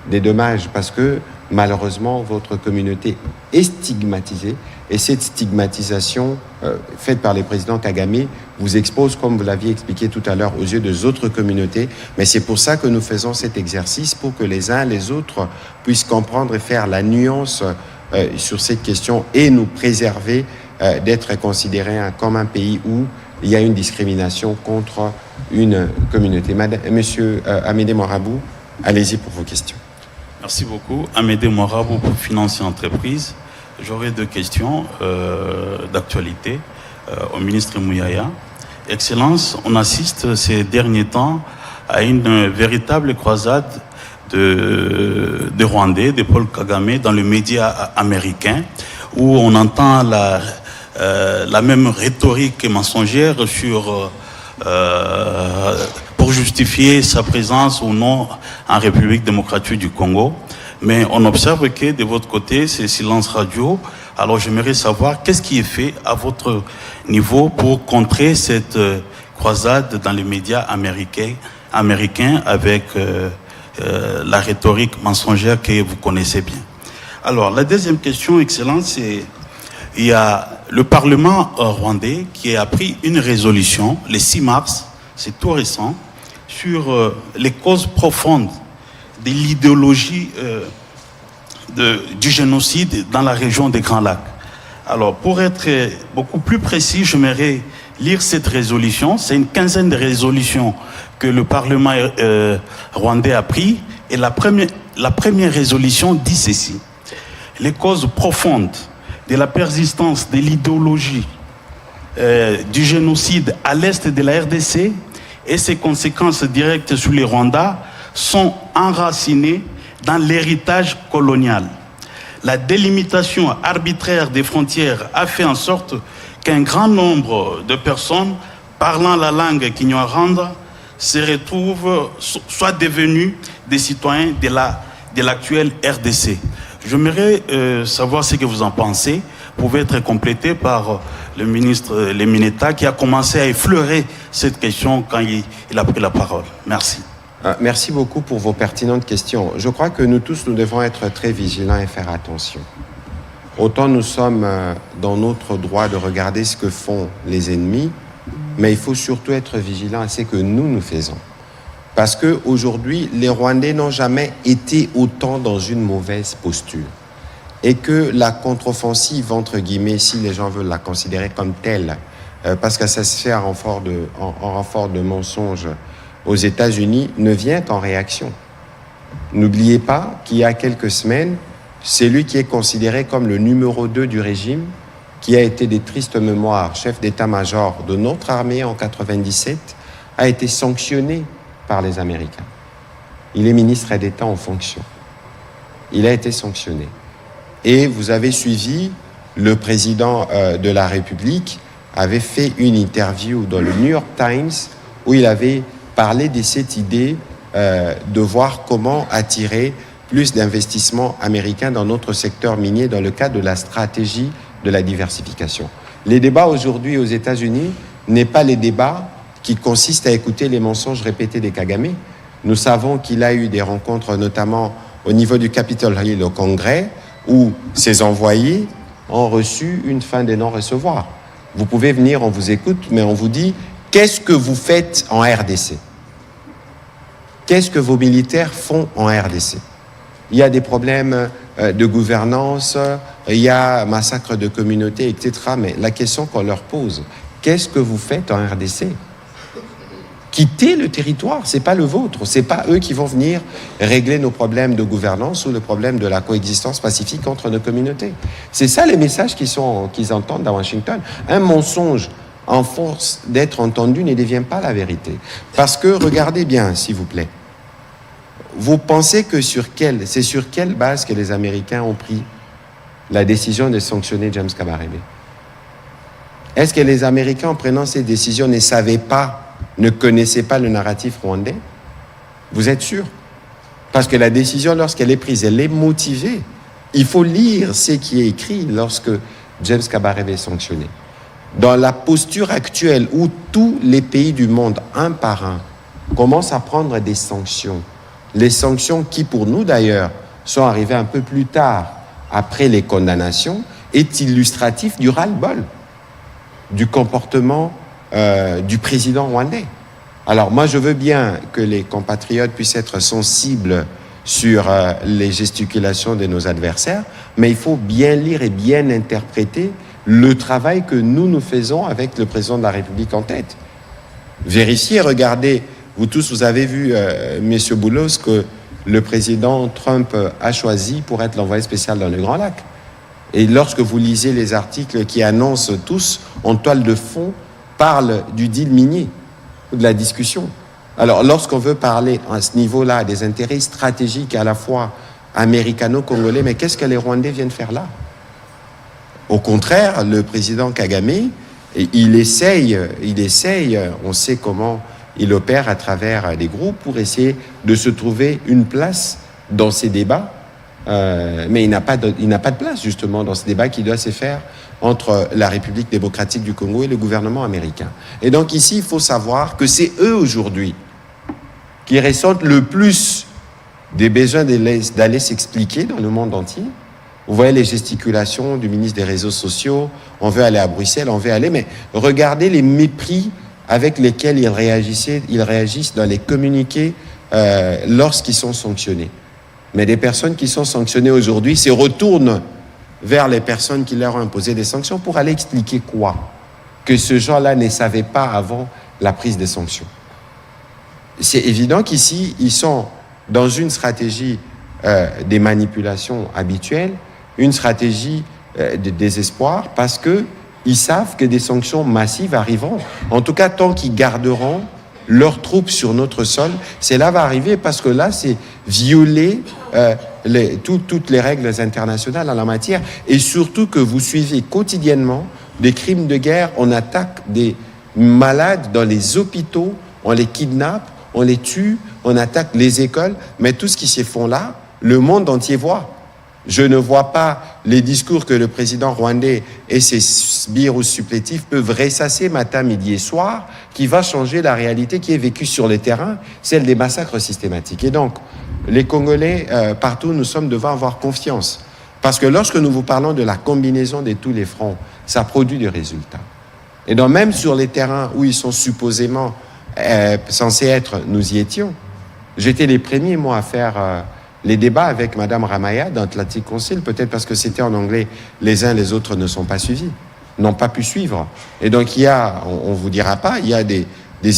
des dommages, parce que malheureusement votre communauté est stigmatisée, et cette stigmatisation faite par le président Kagame vous expose, comme vous l'aviez expliqué tout à l'heure, aux yeux des autres communautés. Mais c'est pour ça que nous faisons cet exercice, pour que les uns les autres puissent comprendre et faire la nuance sur cette question et nous préserver d'être considérés comme un pays où il y a une discrimination contre une communauté. Monsieur Amédée Moirabou, allez-y pour vos questions. Merci beaucoup. Amédée Moirabou pour Finance et Entreprises. J'aurais 2 questions d'actualité au ministre Mouyaya. Excellence, on assiste ces derniers temps à une véritable croisade de Rwandais, de Paul Kagame dans le média américain, où on entend la même rhétorique mensongère pour justifier sa présence ou non en République démocratique du Congo. Mais on observe que de votre côté, c'est silence radio. Alors j'aimerais savoir qu'est-ce qui est fait à votre niveau pour contrer cette croisade dans les médias américains avec la rhétorique mensongère que vous connaissez bien. Alors la deuxième question, Excellence, c'est il y a le Parlement rwandais qui a pris une résolution le 6 mars, c'est tout récent, sur les causes profondes de l'idéologie du génocide dans la région des Grands Lacs. Alors, pour être beaucoup plus précis, j'aimerais lire cette résolution. C'est une quinzaine de résolutions que le Parlement rwandais a pris. Et la première résolution dit ceci. Les causes profondes de la persistance de l'idéologie du génocide à l'est de la RDC et ses conséquences directes sur les Rwandais sont enracinées dans l'héritage colonial. La délimitation arbitraire des frontières a fait en sorte qu'un grand nombre de personnes parlant la langue kinyarwanda se retrouvent, soient devenus des citoyens de l'actuelle RDC. J'aimerais savoir ce que vous en pensez. Pouvait être complété par le ministre Lemineta qui a commencé à effleurer cette question quand il a pris la parole. Merci. Merci beaucoup pour vos pertinentes questions. Je crois que nous tous, nous devons être très vigilants et faire attention. Autant nous sommes dans notre droit de regarder ce que font les ennemis, mais il faut surtout être vigilant à ce que nous faisons. Parce qu'aujourd'hui, les Rwandais n'ont jamais été autant dans une mauvaise posture. Et que la contre-offensive, entre guillemets, si les gens veulent la considérer comme telle, parce que ça se fait en renfort de mensonges aux États-Unis, ne vient qu'en réaction. N'oubliez pas qu'il y a quelques semaines, celui qui est considéré comme le numéro 2 du régime, qui a été des tristes mémoires, chef d'état-major de notre armée en 97, a été sanctionné par les Américains. Il est ministre d'État en fonction. Il a été sanctionné. Et vous avez suivi, le président de la République avait fait une interview dans le New York Times où il avait parlé de cette idée de voir comment attirer plus d'investissements américains dans notre secteur minier dans le cadre de la stratégie de la diversification. Les débats aujourd'hui aux États-Unis n'est pas les débats qui consistent à écouter les mensonges répétés des Kagame. Nous savons qu'il a eu des rencontres, notamment au niveau du Capitol Hill au Congrès, où ses envoyés ont reçu une fin de non-recevoir. Vous pouvez venir, on vous écoute, mais on vous dit « Qu'est-ce que vous faites en RDC ?» Qu'est-ce que vos militaires font en RDC? Il y a des problèmes de gouvernance, il y a massacre de communautés, etc. Mais la question qu'on leur pose, qu'est-ce que vous faites en RDC? Quittez le territoire, c'est pas le vôtre, c'est pas eux qui vont venir régler nos problèmes de gouvernance ou le problème de la coexistence pacifique entre nos communautés. C'est ça les messages qu'ils entendent à Washington. Un mensonge en force d'être entendu ne devient pas la vérité. Parce que, regardez bien, s'il vous plaît, vous pensez que c'est sur quelle base que les Américains ont pris la décision de sanctionner James Kabarebe? Est-ce que les Américains, en prenant ces décisions, ne connaissaient pas le narratif rwandais? Vous êtes sûr? Parce que la décision, lorsqu'elle est prise, elle est motivée. Il faut lire ce qui est écrit lorsque James Kabarebe est sanctionné. Dans la posture actuelle où tous les pays du monde, un par un, commencent à prendre des sanctions, les sanctions qui, pour nous d'ailleurs, sont arrivées un peu plus tard, après les condamnations, est illustratif du ras-le-bol, du comportement du président rwandais. Alors moi, je veux bien que les compatriotes puissent être sensibles sur les gesticulations de nos adversaires, mais il faut bien lire et bien interpréter le travail que nous faisons avec le président de la République en tête. vérifier, regardez, vous tous, vous avez vu, Monsieur Boulos, que le président Trump a choisi pour être l'envoyé spécial dans le Grand Lac. Et lorsque vous lisez les articles qui annoncent tous, en toile de fond, parlent du deal minier, de la discussion. Alors, lorsqu'on veut parler à ce niveau-là des intérêts stratégiques à la fois américano-congolais, mais qu'est-ce que les Rwandais viennent faire là? Au contraire, le président Kagame, il essaye, on sait comment il opère à travers des groupes pour essayer de se trouver une place dans ces débats, mais il n'a pas de place justement dans ce débat qui doit se faire entre la République démocratique du Congo et le gouvernement américain. Et donc ici, il faut savoir que c'est eux aujourd'hui qui ressentent le plus des besoins d'aller s'expliquer dans le monde entier. Vous voyez les gesticulations du ministre des Réseaux sociaux, on veut aller à Bruxelles, on veut aller, mais regardez les mépris avec lesquels ils réagissent dans les communiqués lorsqu'ils sont sanctionnés. Mais des personnes qui sont sanctionnées aujourd'hui se retournent vers les personnes qui leur ont imposé des sanctions pour aller expliquer quoi? Que ce genre-là ne savait pas avant la prise des sanctions. C'est évident qu'ici, ils sont dans une stratégie des manipulations habituelles, une stratégie de désespoir, parce qu'ils savent que des sanctions massives arriveront. En tout cas, tant qu'ils garderont leurs troupes sur notre sol, cela va arriver, parce que là, c'est violer toutes les règles internationales en la matière, et surtout que vous suivez quotidiennement des crimes de guerre, on attaque des malades dans les hôpitaux, on les kidnappe, on les tue, on attaque les écoles, mais tout ce qui se fait là, le monde entier voit. Je ne vois pas les discours que le président rwandais et ses sbires ou supplétifs peuvent ressasser matin, midi et soir, qui va changer la réalité qui est vécue sur le terrain, celle des massacres systématiques. Et donc, les Congolais, partout, nous sommes devant avoir confiance. Parce que lorsque nous vous parlons de la combinaison de tous les fronts, ça produit des résultats. Et donc, même sur les terrains où ils sont supposément censés être, nous y étions. J'étais les premiers, moi, à faire les débats avec Mme Ramaya d'Atlantic Council, peut-être parce que c'était en anglais, les uns les autres ne sont pas suivis, n'ont pas pu suivre. Et donc il y a, on ne vous dira pas, il y a des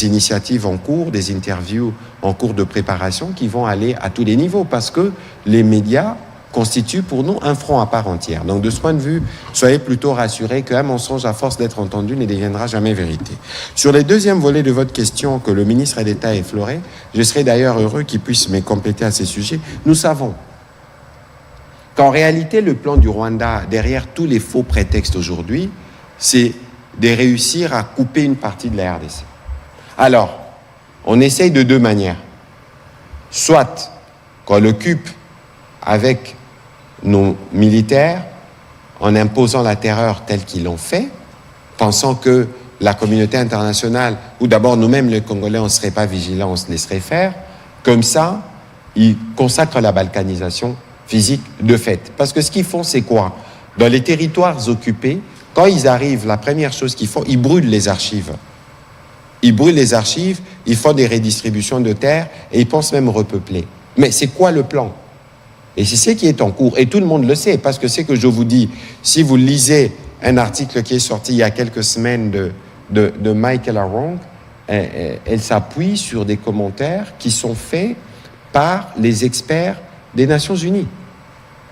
initiatives en cours, des interviews en cours de préparation qui vont aller à tous les niveaux, parce que les médias constituent pour nous un front à part entière. Donc de ce point de vue, soyez plutôt rassurés qu'un mensonge à force d'être entendu ne deviendra jamais vérité. Sur les deuxièmes volets de votre question que le ministre d'État a effleuré, je serais d'ailleurs heureux qu'il puisse me compléter à ces sujets. Nous savons qu'en réalité, le plan du Rwanda, derrière tous les faux prétextes aujourd'hui, c'est de réussir à couper une partie de la RDC. Alors, on essaye de deux manières. Soit qu'on l'occupe avec nos militaires, en imposant la terreur telle qu'ils l'ont fait, pensant que la communauté internationale, ou d'abord nous-mêmes les Congolais, on ne serait pas vigilants, on se laisserait faire. Comme ça, ils consacrent la balkanisation physique de fait. Parce que ce qu'ils font, c'est quoi? Dans les territoires occupés, quand ils arrivent, la première chose qu'ils font, ils brûlent les archives. Ils brûlent les archives, ils font des redistributions de terres et ils pensent même repeupler. Mais c'est quoi le plan? Et c'est ce qui est en cours. Et tout le monde le sait, parce que c'est que je vous dis, si vous lisez un article qui est sorti il y a quelques semaines de Michael Arong, elle s'appuie sur des commentaires qui sont faits par les experts des Nations Unies.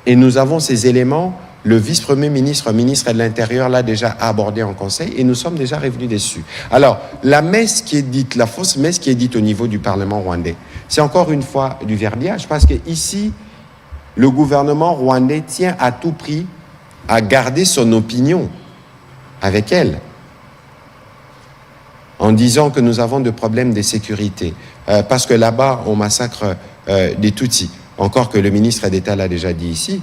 Et nous avons ces éléments, le vice-premier ministre, ministre de l'Intérieur l'a déjà abordé en conseil, et nous sommes déjà revenus dessus. Alors, la messe qui est dite, la fausse messe qui est dite au niveau du Parlement rwandais, c'est encore une fois du verbiage, parce que ici, le gouvernement rwandais tient à tout prix à garder son opinion avec elle, en disant que nous avons des problèmes de sécurité, parce que là-bas, on massacre des Tutsis, encore que le ministre d'État l'a déjà dit ici.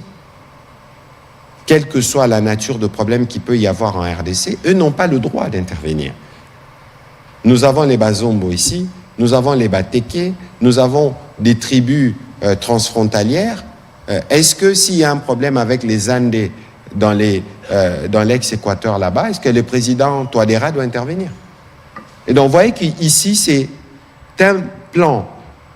Quelle que soit la nature de problème qu'il peut y avoir en RDC, eux n'ont pas le droit d'intervenir. Nous avons les Bazombo ici, nous avons les Bateke, nous avons des tribus transfrontalières. Est-ce que s'il y a un problème avec les Andés dans l'ex-Équateur là-bas, est-ce que le président Touadéra doit intervenir? Et donc, vous voyez qu'ici, c'est un plan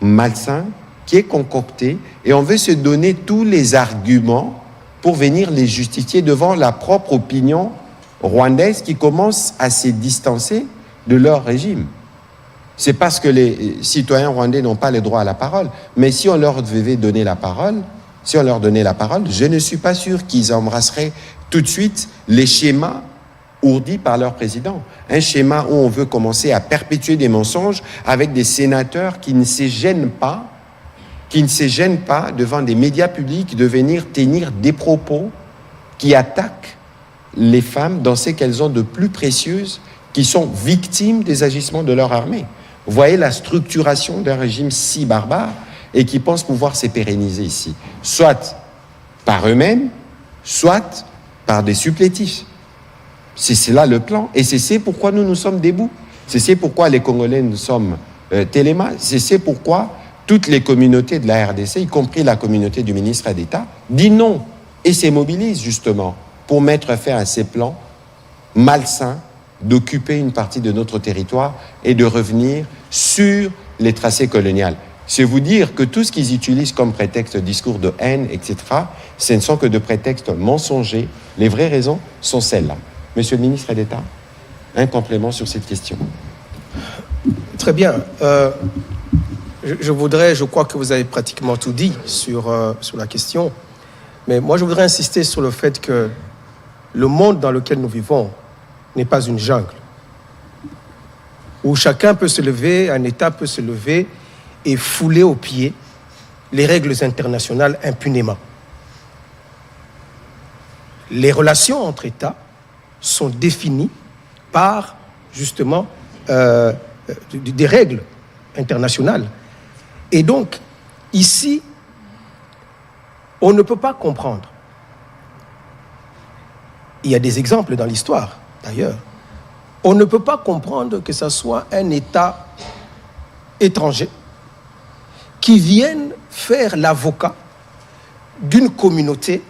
malsain qui est concocté et on veut se donner tous les arguments pour venir les justifier devant la propre opinion rwandaise qui commence à se distancer de leur régime. C'est parce que les citoyens rwandais n'ont pas le droit à la parole. Mais si on leur devait donner la parole, je ne suis pas sûr qu'ils embrasseraient tout de suite les schémas ourdis par leur président. Un schéma où on veut commencer à perpétuer des mensonges avec des sénateurs qui ne se gênent pas devant des médias publics de venir tenir des propos qui attaquent les femmes dans ce qu'elles ont de plus précieuses, qui sont victimes des agissements de leur armée. Vous voyez la structuration d'un régime si barbare et qui pense pouvoir se pérenniser ici, soit par eux-mêmes, soit par des supplétifs. C'est là le plan, et c'est pourquoi nous sommes debout. C'est pourquoi les Congolais nous sommes télémas. C'est pourquoi toutes les communautés de la RDC, y compris la communauté du ministre d'État, dit non et se mobilise justement pour mettre fin à ces plans malsains d'occuper une partie de notre territoire et de revenir sur les tracés coloniaux. C'est vous dire que tout ce qu'ils utilisent comme prétexte, discours de haine, etc., ce ne sont que de prétextes mensongers. Les vraies raisons sont celles-là. Monsieur le ministre d'État, un complément sur cette question. Très bien. Je crois que vous avez pratiquement tout dit sur la question, mais moi je voudrais insister sur le fait que le monde dans lequel nous vivons n'est pas une jungle, où chacun peut se lever, un État peut se lever et fouler aux pieds les règles internationales impunément. Les relations entre États sont définies par, justement, des règles internationales. Et donc, ici, on ne peut pas comprendre. Il y a des exemples dans l'histoire, d'ailleurs. On ne peut pas comprendre que ce soit un État étranger qui vienne faire l'avocat d'une communauté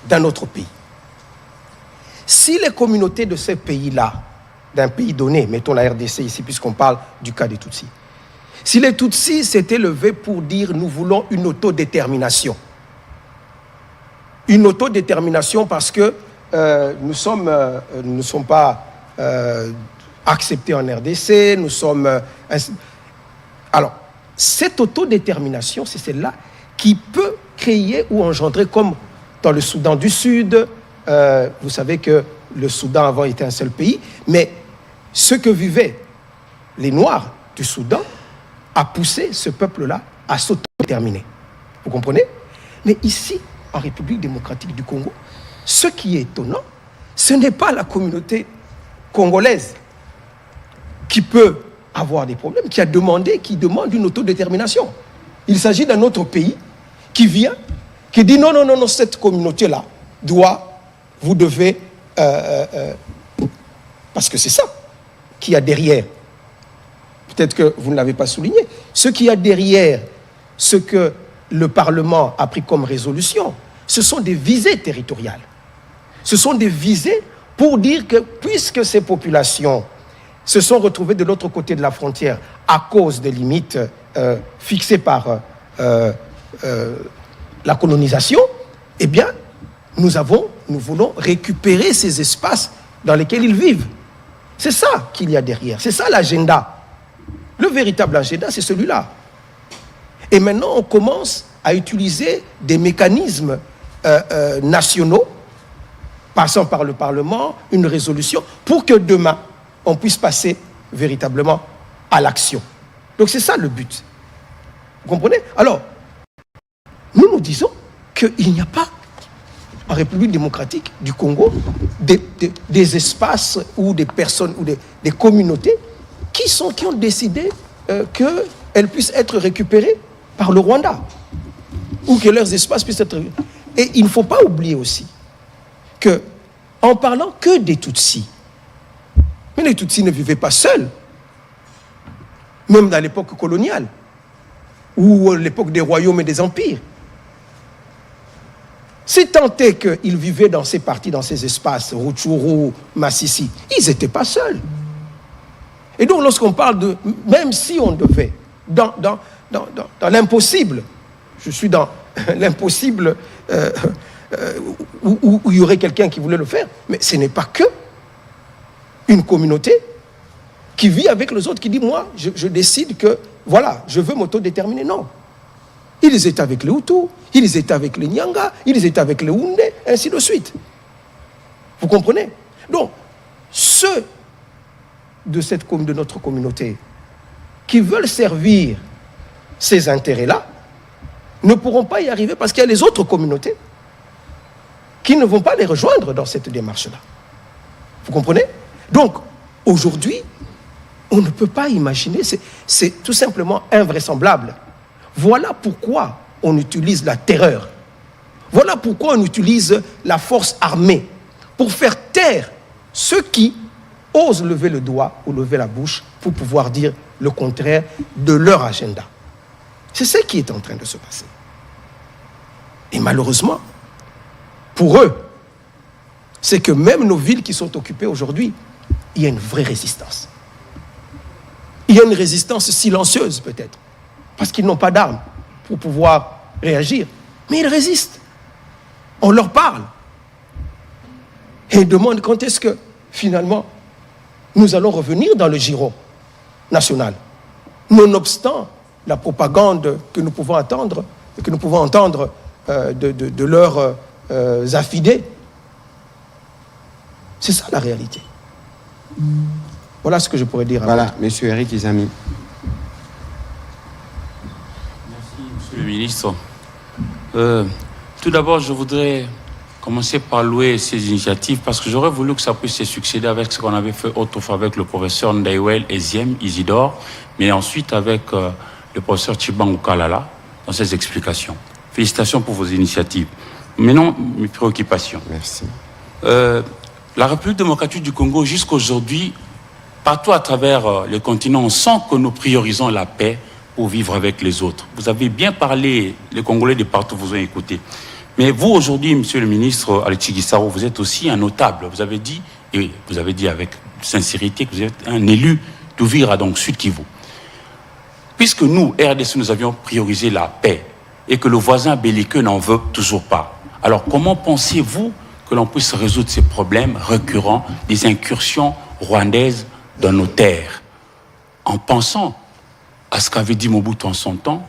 d'un autre pays. Si les communautés de ces pays-là, d'un pays donné, mettons la RDC ici, puisqu'on parle du cas des Tutsis, si les Tutsis s'étaient levés pour dire « nous voulons une autodétermination », parce que nous ne sommes pas acceptés en RDC, nous sommes... Alors, cette autodétermination, c'est celle-là qui peut créer ou engendrer, comme dans le Soudan du Sud, vous savez que le Soudan avant était un seul pays, mais ce que vivaient les Noirs du Soudan a poussé ce peuple-là à s'autodéterminer. Vous comprenez? Mais ici, en République démocratique du Congo, ce qui est étonnant, ce n'est pas la communauté congolaise qui peut avoir des problèmes, qui demande une autodétermination. Il s'agit d'un autre pays qui vient, qui dit non, cette communauté-là vous devez... parce que c'est ça qu'il y a derrière. Peut-être que vous ne l'avez pas souligné. Ce qu'il y a derrière, ce que le Parlement a pris comme résolution, ce sont des visées territoriales. Ce sont des visées pour dire que puisque ces populations se sont retrouvées de l'autre côté de la frontière à cause des limites fixées par la colonisation, eh bien, nous voulons récupérer ces espaces dans lesquels ils vivent. C'est ça qu'il y a derrière. C'est ça l'agenda. Le véritable agenda, c'est celui-là. Et maintenant, on commence à utiliser des mécanismes nationaux, passant par le Parlement, une résolution, pour que demain, on puisse passer véritablement à l'action. Donc c'est ça le but. Vous comprenez? Alors, nous disons qu'il n'y a pas, en République démocratique du Congo, des espaces ou des personnes ou des communautés qui ont décidé qu'elles puissent être récupérées par le Rwanda ou que leurs espaces puissent être... Et il ne faut pas oublier aussi qu'en parlant que des Tutsis, mais les Tutsis ne vivaient pas seuls, même dans l'époque coloniale ou l'époque des royaumes et des empires. Si tant est qu'ils vivaient dans ces parties, dans ces espaces, Rutshuru, Masisi, ils n'étaient pas seuls. Et donc, lorsqu'on parle de... Même si on devait, dans l'impossible, je suis dans l'impossible où il y aurait quelqu'un qui voulait le faire, mais ce n'est pas que une communauté qui vit avec les autres, qui dit, moi, je décide que, voilà, je veux m'autodéterminer. Non. Ils étaient avec les Hutus, ils étaient avec les Nyanga, ils étaient avec les Houndé, ainsi de suite. Vous comprenez? Donc, ceux de notre communauté qui veulent servir ces intérêts-là ne pourront pas y arriver parce qu'il y a les autres communautés qui ne vont pas les rejoindre dans cette démarche-là. Vous comprenez? Donc, aujourd'hui, on ne peut pas imaginer, c'est tout simplement invraisemblable. Voilà pourquoi on utilise la terreur. Voilà pourquoi on utilise la force armée pour faire taire ceux qui osent lever le doigt ou lever la bouche pour pouvoir dire le contraire de leur agenda. C'est ce qui est en train de se passer. Et malheureusement, pour eux, c'est que même nos villes qui sont occupées aujourd'hui, il y a une vraie résistance. Il y a une résistance silencieuse peut-être, parce qu'ils n'ont pas d'armes pour pouvoir réagir. Mais ils résistent. On leur parle. Et ils demandent quand est-ce que, finalement, nous allons revenir dans le giron national. Nonobstant la propagande que nous pouvons entendre de leurs affidés. C'est ça la réalité. Voilà ce que je pourrais dire. Voilà, M. Eric Izami. Merci, Monsieur le ministre. Tout d'abord, je voudrais commencer par louer ces initiatives parce que j'aurais voulu que ça puisse se succéder avec ce qu'on avait fait autrefois avec le professeur Ndaiwel Eziem Isidore, mais ensuite avec le professeur Tchibangu Kalala dans ses explications. Félicitations pour vos initiatives. Maintenant, mes préoccupations. Merci. La République démocratique du Congo, jusqu'aujourd'hui, partout à travers le continent, on sent que nous priorisons la paix pour vivre avec les autres. Vous avez bien parlé, les Congolais de partout vous ont écouté. Mais vous, aujourd'hui, Monsieur le ministre Alexis Gisaro, vous êtes aussi un notable. Vous avez dit, et vous avez dit avec sincérité, que vous êtes un élu d'Ouvira, donc Sud Kivu. Puisque nous, RDC, nous avions priorisé la paix et que le voisin belliqueux n'en veut toujours pas, alors comment pensez-vous que l'on puisse résoudre ces problèmes récurrents des incursions rwandaises dans nos terres, en pensant à ce qu'avait dit Mobutu en son temps?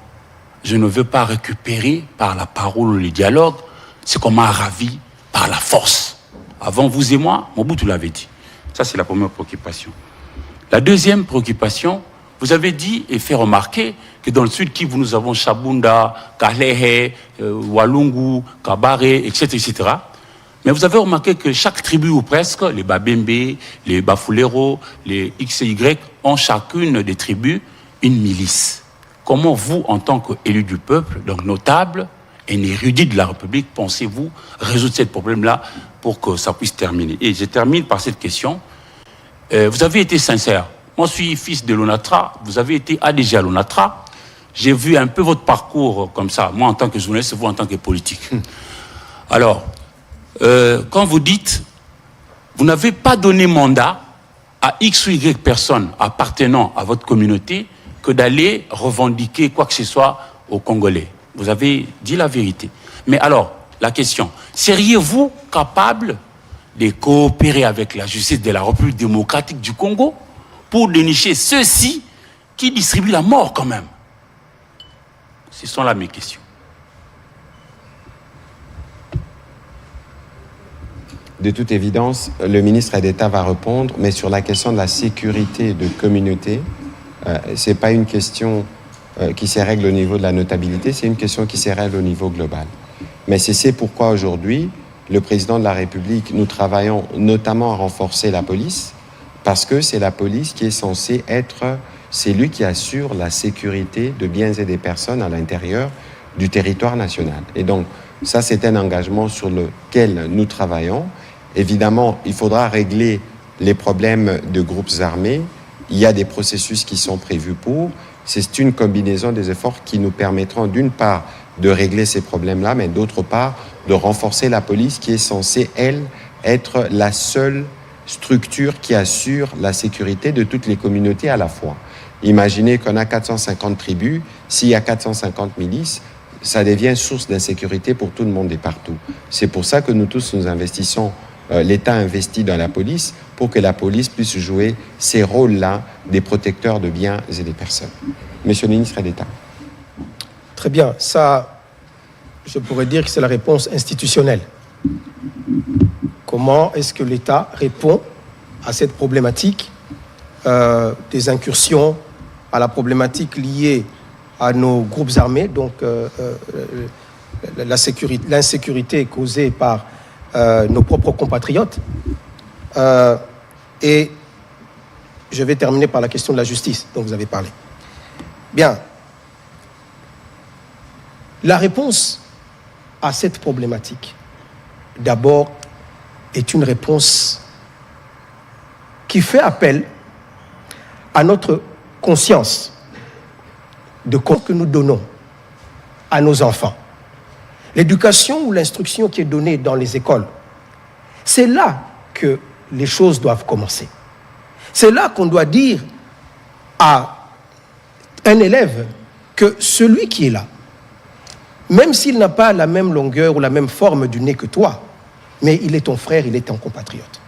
Je ne veux pas récupérer par la parole ou le dialogue ce qu'on m'a ravi par la force. Avant vous et moi, Mobutu l'avait dit. Ça, c'est la première préoccupation. La deuxième préoccupation, vous avez dit et fait remarquer que dans le Sud Kivu, nous avons Chabunda, Kalehe, Walungu, Kabare, etc., etc. Mais vous avez remarqué que chaque tribu ou presque, les Babembe, les Bafulero, les XY, ont chacune des tribus une milice. Comment vous, en tant qu'élu du peuple, donc notable et érudit de la République, pensez-vous résoudre ce problème-là pour que ça puisse terminer? Et je termine par cette question. Vous avez été sincère. Moi, je suis fils de l'ONATRA. Vous avez été ADG à l'ONATRA. J'ai vu un peu votre parcours comme ça. Moi, en tant que journaliste, vous, en tant que politique. Alors, quand vous dites, vous n'avez pas donné mandat à X ou Y personnes appartenant à votre communauté que d'aller revendiquer quoi que ce soit aux Congolais. Vous avez dit la vérité. Mais alors, la question, seriez-vous capable de coopérer avec la justice de la République démocratique du Congo pour dénicher ceux-ci qui distribuent la mort quand même? Ce sont là mes questions. De toute évidence, le ministre d'État va répondre, mais sur la question de la sécurité de communauté, ce n'est pas une question qui se règle au niveau de la notabilité, c'est une question qui se règle au niveau global. Mais c'est pourquoi aujourd'hui, le président de la République, nous travaillons notamment à renforcer la police, parce que c'est la police qui est censée être celui qui assure la sécurité de biens et des personnes à l'intérieur du territoire national. Et donc, ça, c'est un engagement sur lequel nous travaillons. Évidemment, il faudra régler les problèmes de groupes armés. Il y a des processus qui sont prévus pour. C'est une combinaison des efforts qui nous permettront d'une part de régler ces problèmes-là, mais d'autre part de renforcer la police qui est censée, elle, être la seule structure qui assure la sécurité de toutes les communautés à la fois. Imaginez qu'on a 450 tribus, s'il y a 450 milices, ça devient source d'insécurité pour tout le monde et partout. C'est pour ça que nous tous nous investissons l'État investit dans la police pour que la police puisse jouer ces rôles-là des protecteurs de biens et des personnes. Monsieur le ministre d'État. Très bien. Ça, je pourrais dire que c'est la réponse institutionnelle. Comment est-ce que l'État répond à cette problématique des incursions, à la problématique liée à nos groupes armés, donc l'insécurité causée par nos propres compatriotes. Et je vais terminer par la question de la justice dont vous avez parlé. Bien. La réponse à cette problématique, d'abord, est une réponse qui fait appel à notre conscience de quoi que nous donnons à nos enfants. L'éducation ou l'instruction qui est donnée dans les écoles, c'est là que les choses doivent commencer. C'est là qu'on doit dire à un élève que celui qui est là, même s'il n'a pas la même longueur ou la même forme du nez que toi, mais il est ton frère, il est ton compatriote.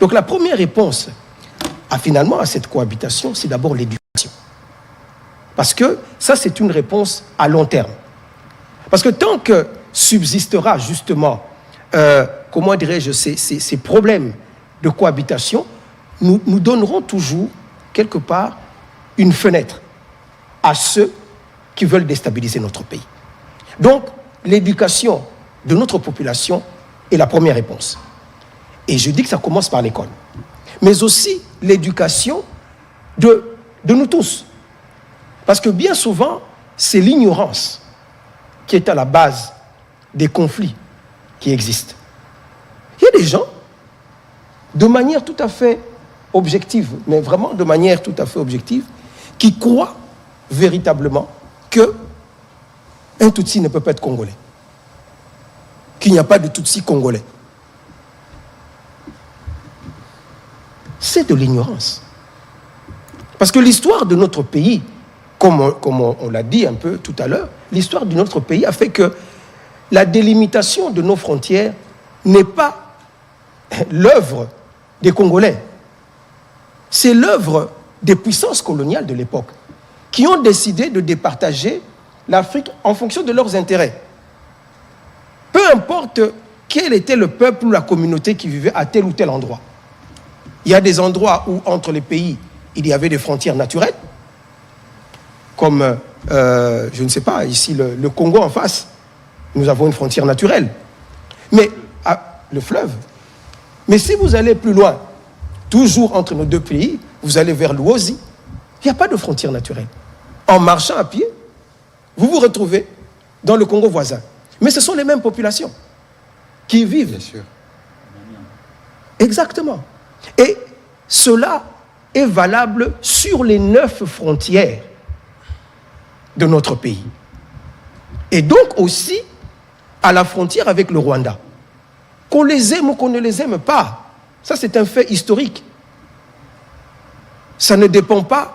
Donc la première réponse finalement à cette cohabitation, c'est d'abord l'éducation. Parce que ça, c'est une réponse à long terme. Parce que tant que subsistera justement, comment dirais-je, ces problèmes de cohabitation, nous donnerons toujours, quelque part, une fenêtre à ceux qui veulent déstabiliser notre pays. Donc, l'éducation de notre population est la première réponse. Et je dis que ça commence par l'école. Mais aussi l'éducation de nous tous. Parce que bien souvent, c'est l'ignorance qui est à la base des conflits qui existent. Il y a des gens, de manière tout à fait objective, mais vraiment de manière tout à fait objective, qui croient véritablement que un Tutsi ne peut pas être congolais. Qu'il n'y a pas de Tutsi congolais. C'est de l'ignorance. Parce que l'histoire de notre pays, comme on l'a dit un peu tout à l'heure, l'histoire de notre pays a fait que la délimitation de nos frontières n'est pas l'œuvre des Congolais. C'est l'œuvre des puissances coloniales de l'époque qui ont décidé de départager l'Afrique en fonction de leurs intérêts. Peu importe quel était le peuple ou la communauté qui vivait à tel ou tel endroit. Il y a des endroits où, entre les pays, il y avait des frontières naturelles, comme, je ne sais pas, ici, le Congo en face, nous avons une frontière naturelle. Mais, le fleuve. Mais si vous allez plus loin, toujours entre nos deux pays, vous allez vers l'Ouosi, il n'y a pas de frontière naturelle. En marchant à pied, vous vous retrouvez dans le Congo voisin. Mais ce sont les mêmes populations qui y vivent. Bien sûr. Exactement. Et cela est valable sur les 9 frontières de notre pays. Et donc aussi à la frontière avec le Rwanda. Qu'on les aime ou qu'on ne les aime pas, ça c'est un fait historique. Ça ne dépend pas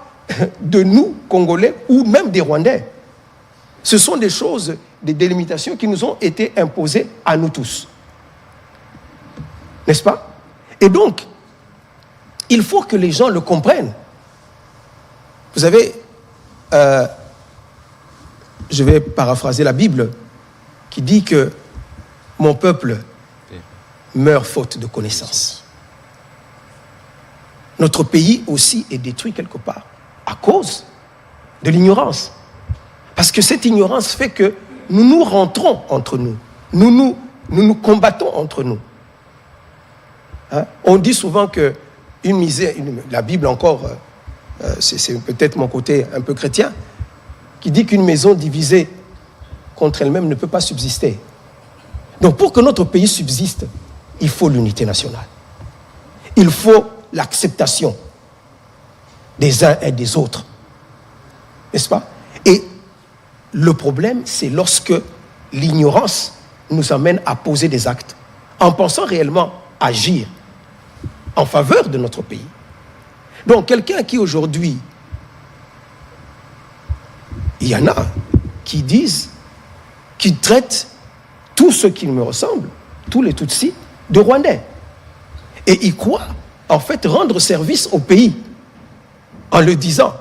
de nous, Congolais, ou même des Rwandais. Ce sont des choses, des délimitations qui nous ont été imposées à nous tous. N'est-ce pas? Et donc, il faut que les gens le comprennent. Vous savez, je vais paraphraser la Bible qui dit que mon peuple meurt faute de connaissance. Notre pays aussi est détruit quelque part à cause de l'ignorance. Parce que cette ignorance fait que nous nous rentrons entre nous. Nous nous combattons entre nous. Hein? On dit souvent que la Bible encore, c'est peut-être mon côté un peu chrétien, qui dit qu'une maison divisée contre elle-même ne peut pas subsister. Donc pour que notre pays subsiste, il faut l'unité nationale. Il faut l'acceptation des uns et des autres. N'est-ce pas? Et le problème, c'est lorsque l'ignorance nous amène à poser des actes en pensant réellement agir en faveur de notre pays. Donc, quelqu'un qui aujourd'hui, il y en a qui disent, qui traitent tous ceux qui me ressemblent, tous les Tutsis, de Rwandais. Et ils croient, en fait, rendre service au pays en le disant.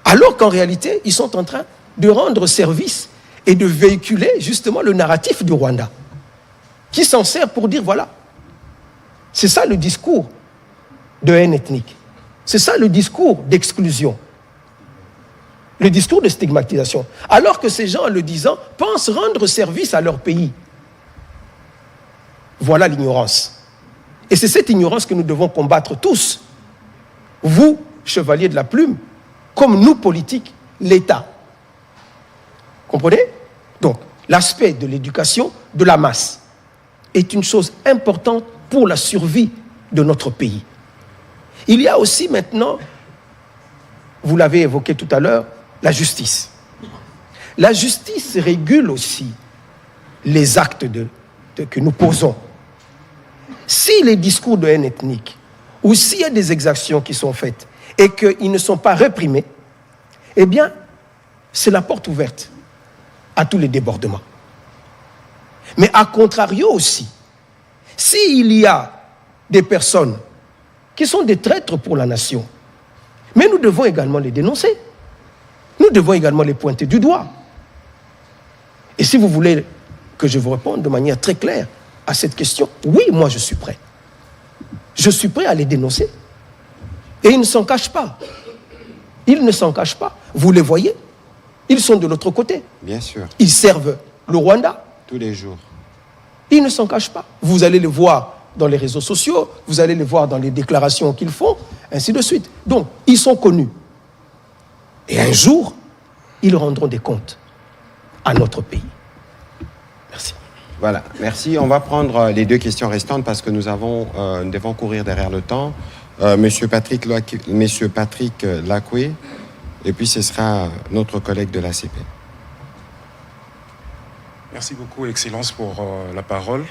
Alors qu'en réalité, ils sont en train de rendre service et de véhiculer justement le narratif du Rwanda, qui s'en sert pour dire, voilà, c'est ça le discours de haine ethnique. C'est ça le discours d'exclusion. Le discours de stigmatisation. Alors que ces gens, en le disant, pensent rendre service à leur pays. Voilà l'ignorance. Et c'est cette ignorance que nous devons combattre tous. Vous, chevaliers de la plume, comme nous, politiques, l'État. Comprenez? Donc, l'aspect de l'éducation de la masse est une chose importante pour la survie de notre pays. Il y a aussi maintenant, vous l'avez évoqué tout à l'heure, la justice. La justice régule aussi les actes que nous posons. Si les discours de haine ethnique, ou s'il y a des exactions qui sont faites et qu'ils ne sont pas réprimés, eh bien, c'est la porte ouverte à tous les débordements. Mais à contrario aussi, s'il y a des personnes qui sont des traîtres pour la nation, mais nous devons également les dénoncer. Nous devons également les pointer du doigt. Et si vous voulez que je vous réponde de manière très claire à cette question, oui, moi je suis prêt. Je suis prêt à les dénoncer. Et ils ne s'en cachent pas. Ils ne s'en cachent pas. Vous les voyez, ils sont de l'autre côté. Bien sûr. Ils servent le Rwanda. Tous les jours. Ils ne s'en cachent pas. Vous allez les voir dans les réseaux sociaux, vous allez les voir dans les déclarations qu'ils font, ainsi de suite. Donc, ils sont connus. Et un jour, ils rendront des comptes à notre pays. Merci. Voilà, merci. On va prendre les deux questions restantes parce que nous devons courir derrière le temps. Monsieur Patrick Lacoué, et puis ce sera notre collègue de l'ACP. Merci beaucoup, Excellence, pour la parole.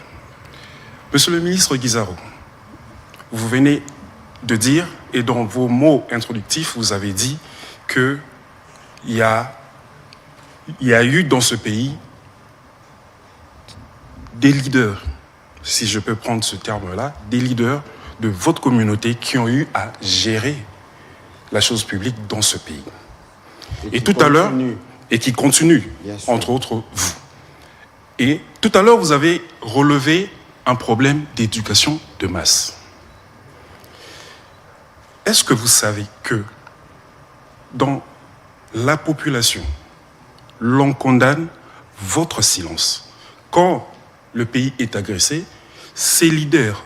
Monsieur le ministre Guizaro, vous venez de dire, et dans vos mots introductifs, vous avez dit qu'il y a eu dans ce pays des leaders, si je peux prendre ce terme-là, des leaders de votre communauté qui ont eu à gérer la chose publique dans ce pays. Et tout à l'heure, et qui continuent, entre autres vous. Et tout à l'heure, vous avez relevé un problème d'éducation de masse. Est-ce que vous savez que dans la population, l'on condamne votre silence? Quand le pays est agressé, ses leaders,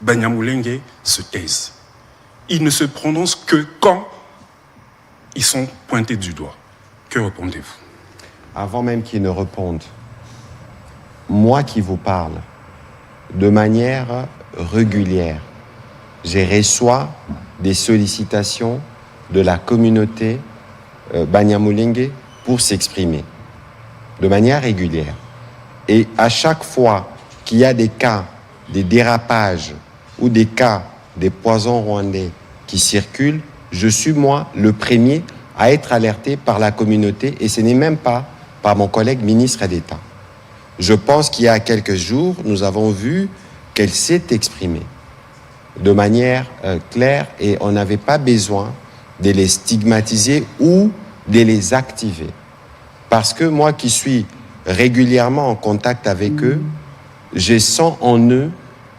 Banyamulenge, se taisent. Ils ne se prononcent que quand ils sont pointés du doigt. Que répondez-vous? Avant même qu'ils ne répondent, moi qui vous parle, de manière régulière, j'ai reçu des sollicitations de la communauté Banyamulenge pour s'exprimer de manière régulière. Et à chaque fois qu'il y a des cas, des dérapages ou des cas des poisons rwandais qui circulent, je suis moi le premier à être alerté par la communauté et ce n'est même pas par mon collègue ministre d'État. Je pense qu'il y a quelques jours, nous avons vu qu'elle s'est exprimée de manière claire et on n'avait pas besoin de les stigmatiser ou de les activer. Parce que moi qui suis régulièrement en contact avec eux, je sens en eux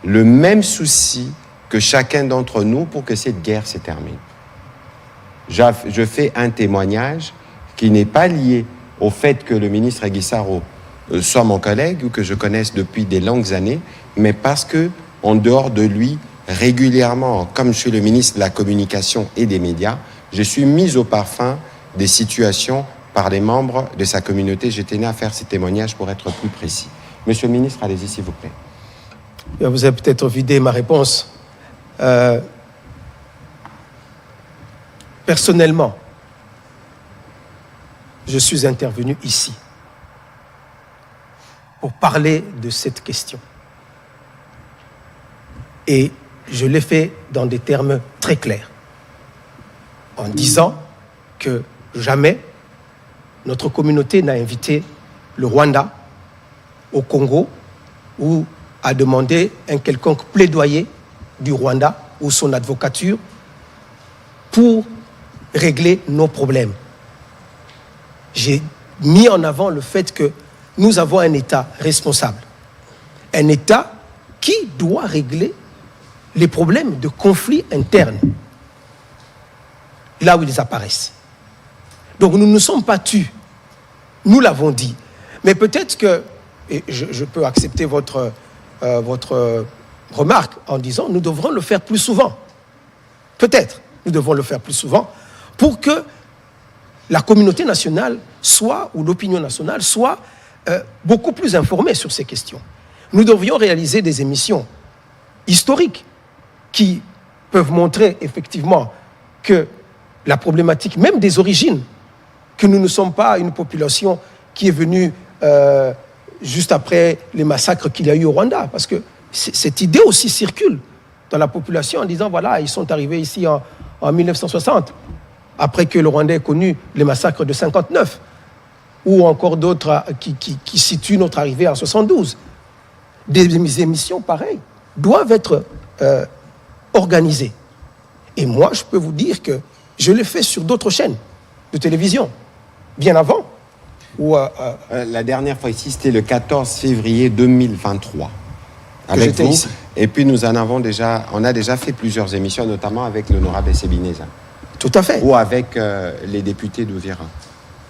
le même souci que chacun d'entre nous pour que cette guerre se termine. Je fais un témoignage qui n'est pas lié au fait que le ministre Guissaro soit mon collègue ou que je connaisse depuis des longues années, mais parce que, en dehors de lui, régulièrement, comme je suis le ministre de la Communication et des Médias, je suis mis au parfum des situations par les membres de sa communauté. Je tenais à faire ces témoignages pour être plus précis. Monsieur le ministre, allez-y, s'il vous plaît. Vous avez peut-être vidé ma réponse. Personnellement, je suis intervenu ici pour parler de cette question. Et je l'ai fait dans des termes très clairs, en disant que jamais notre communauté n'a invité le Rwanda au Congo ou à demander un quelconque plaidoyer du Rwanda ou son advocature pour régler nos problèmes. J'ai mis en avant le fait que nous avons un État responsable, un État qui doit régler les problèmes de conflits internes, là où ils apparaissent. Donc nous ne sommes pas tus, nous l'avons dit. Mais peut-être que, et je peux accepter votre remarque en disant nous devrons le faire plus souvent. Peut-être, nous devons le faire plus souvent pour que la communauté nationale soit, ou l'opinion nationale soit beaucoup plus informée sur ces questions. Nous devrions réaliser des émissions historiques qui peuvent montrer effectivement que la problématique, même des origines, que nous ne sommes pas une population qui est venue juste après les massacres qu'il y a eu au Rwanda, parce que cette idée aussi circule dans la population en disant voilà, ils sont arrivés ici en 1960, après que le Rwanda ait connu les massacres de 59, ou encore d'autres qui situent notre arrivée en 72. Des émissions pareilles doivent être organisées. Et moi, je peux vous dire que je l'ai fait sur d'autres chaînes de télévision, bien avant. La dernière fois ici, c'était le 14 février 2023. Avec vous. Ici. Et puis on a déjà fait plusieurs émissions, notamment avec l'honorable Essebineza. Tout à fait. Ou avec les députés d'Ouvira.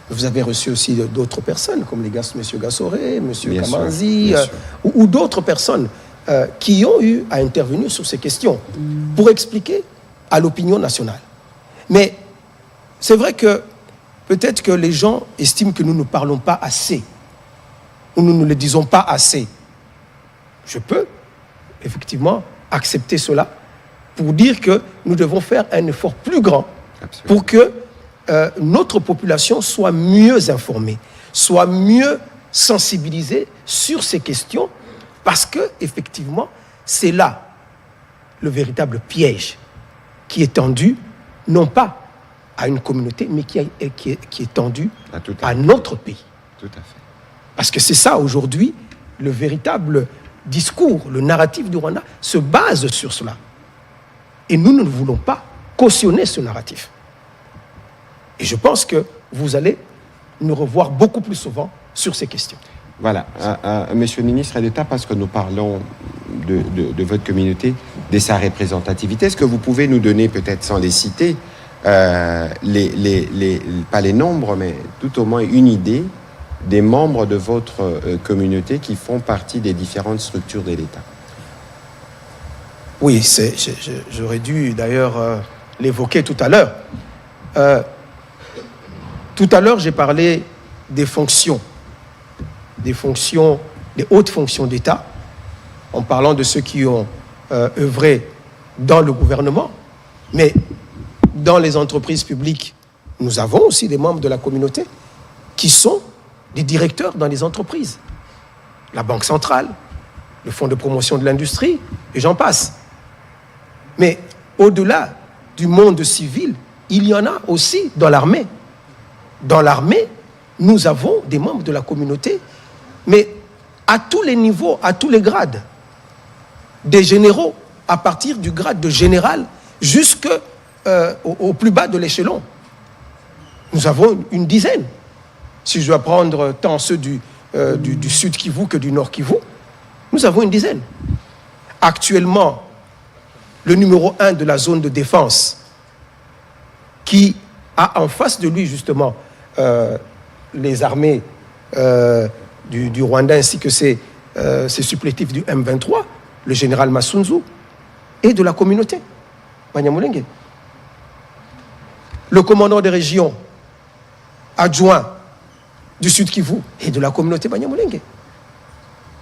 Vous avez reçu aussi d'autres personnes, comme M. Gassoré, M. Bien Kamanzi, sûr. ou d'autres personnes qui ont eu à intervenir sur ces questions pour expliquer à l'opinion nationale. Mais c'est vrai que peut-être que les gens estiment que nous ne parlons pas assez, ou nous ne le disons pas assez. Je peux effectivement accepter cela pour dire que nous devons faire un effort plus grand. Absolument. Pour que notre population soit mieux informée, soit mieux sensibilisée sur ces questions, parce que effectivement, c'est là le véritable piège qui est tendu, non pas à une communauté, mais qui est tendu à notre pays. Tout à fait. Parce que c'est ça aujourd'hui, le véritable discours, le narratif du Rwanda se base sur cela. Et nous ne voulons pas cautionner ce narratif. Et je pense que vous allez nous revoir beaucoup plus souvent sur ces questions. Voilà. Monsieur le ministre d'État, parce que nous parlons de votre communauté, de sa représentativité, est-ce que vous pouvez nous donner, peut-être sans les citer, pas les nombres, mais tout au moins une idée des membres de votre communauté qui font partie des différentes structures de l'État? Oui, j'aurais dû d'ailleurs l'évoquer tout à l'heure. Tout à l'heure, j'ai parlé des hautes fonctions d'État, en parlant de ceux qui ont œuvré dans le gouvernement, mais dans les entreprises publiques, nous avons aussi des membres de la communauté qui sont des directeurs dans les entreprises. La Banque centrale, le Fonds de promotion de l'industrie, et j'en passe. Mais au-delà du monde civil, il y en a aussi dans l'armée. Dans l'armée, nous avons des membres de la communauté, mais à tous les niveaux, à tous les grades. Des généraux, à partir du grade de général jusqu'au plus bas de l'échelon. Nous avons une dizaine. Si je dois prendre tant ceux du Sud Kivu que du Nord Kivu, nous avons une dizaine. Actuellement, le numéro 1 de la zone de défense, qui a en face de lui justement les armées du Rwanda ainsi que ses supplétifs du M23, le général Masunzu, et de la communauté Banyamulenge. Le commandant des régions adjoint du Sud Kivu et de la communauté Banyamulenge.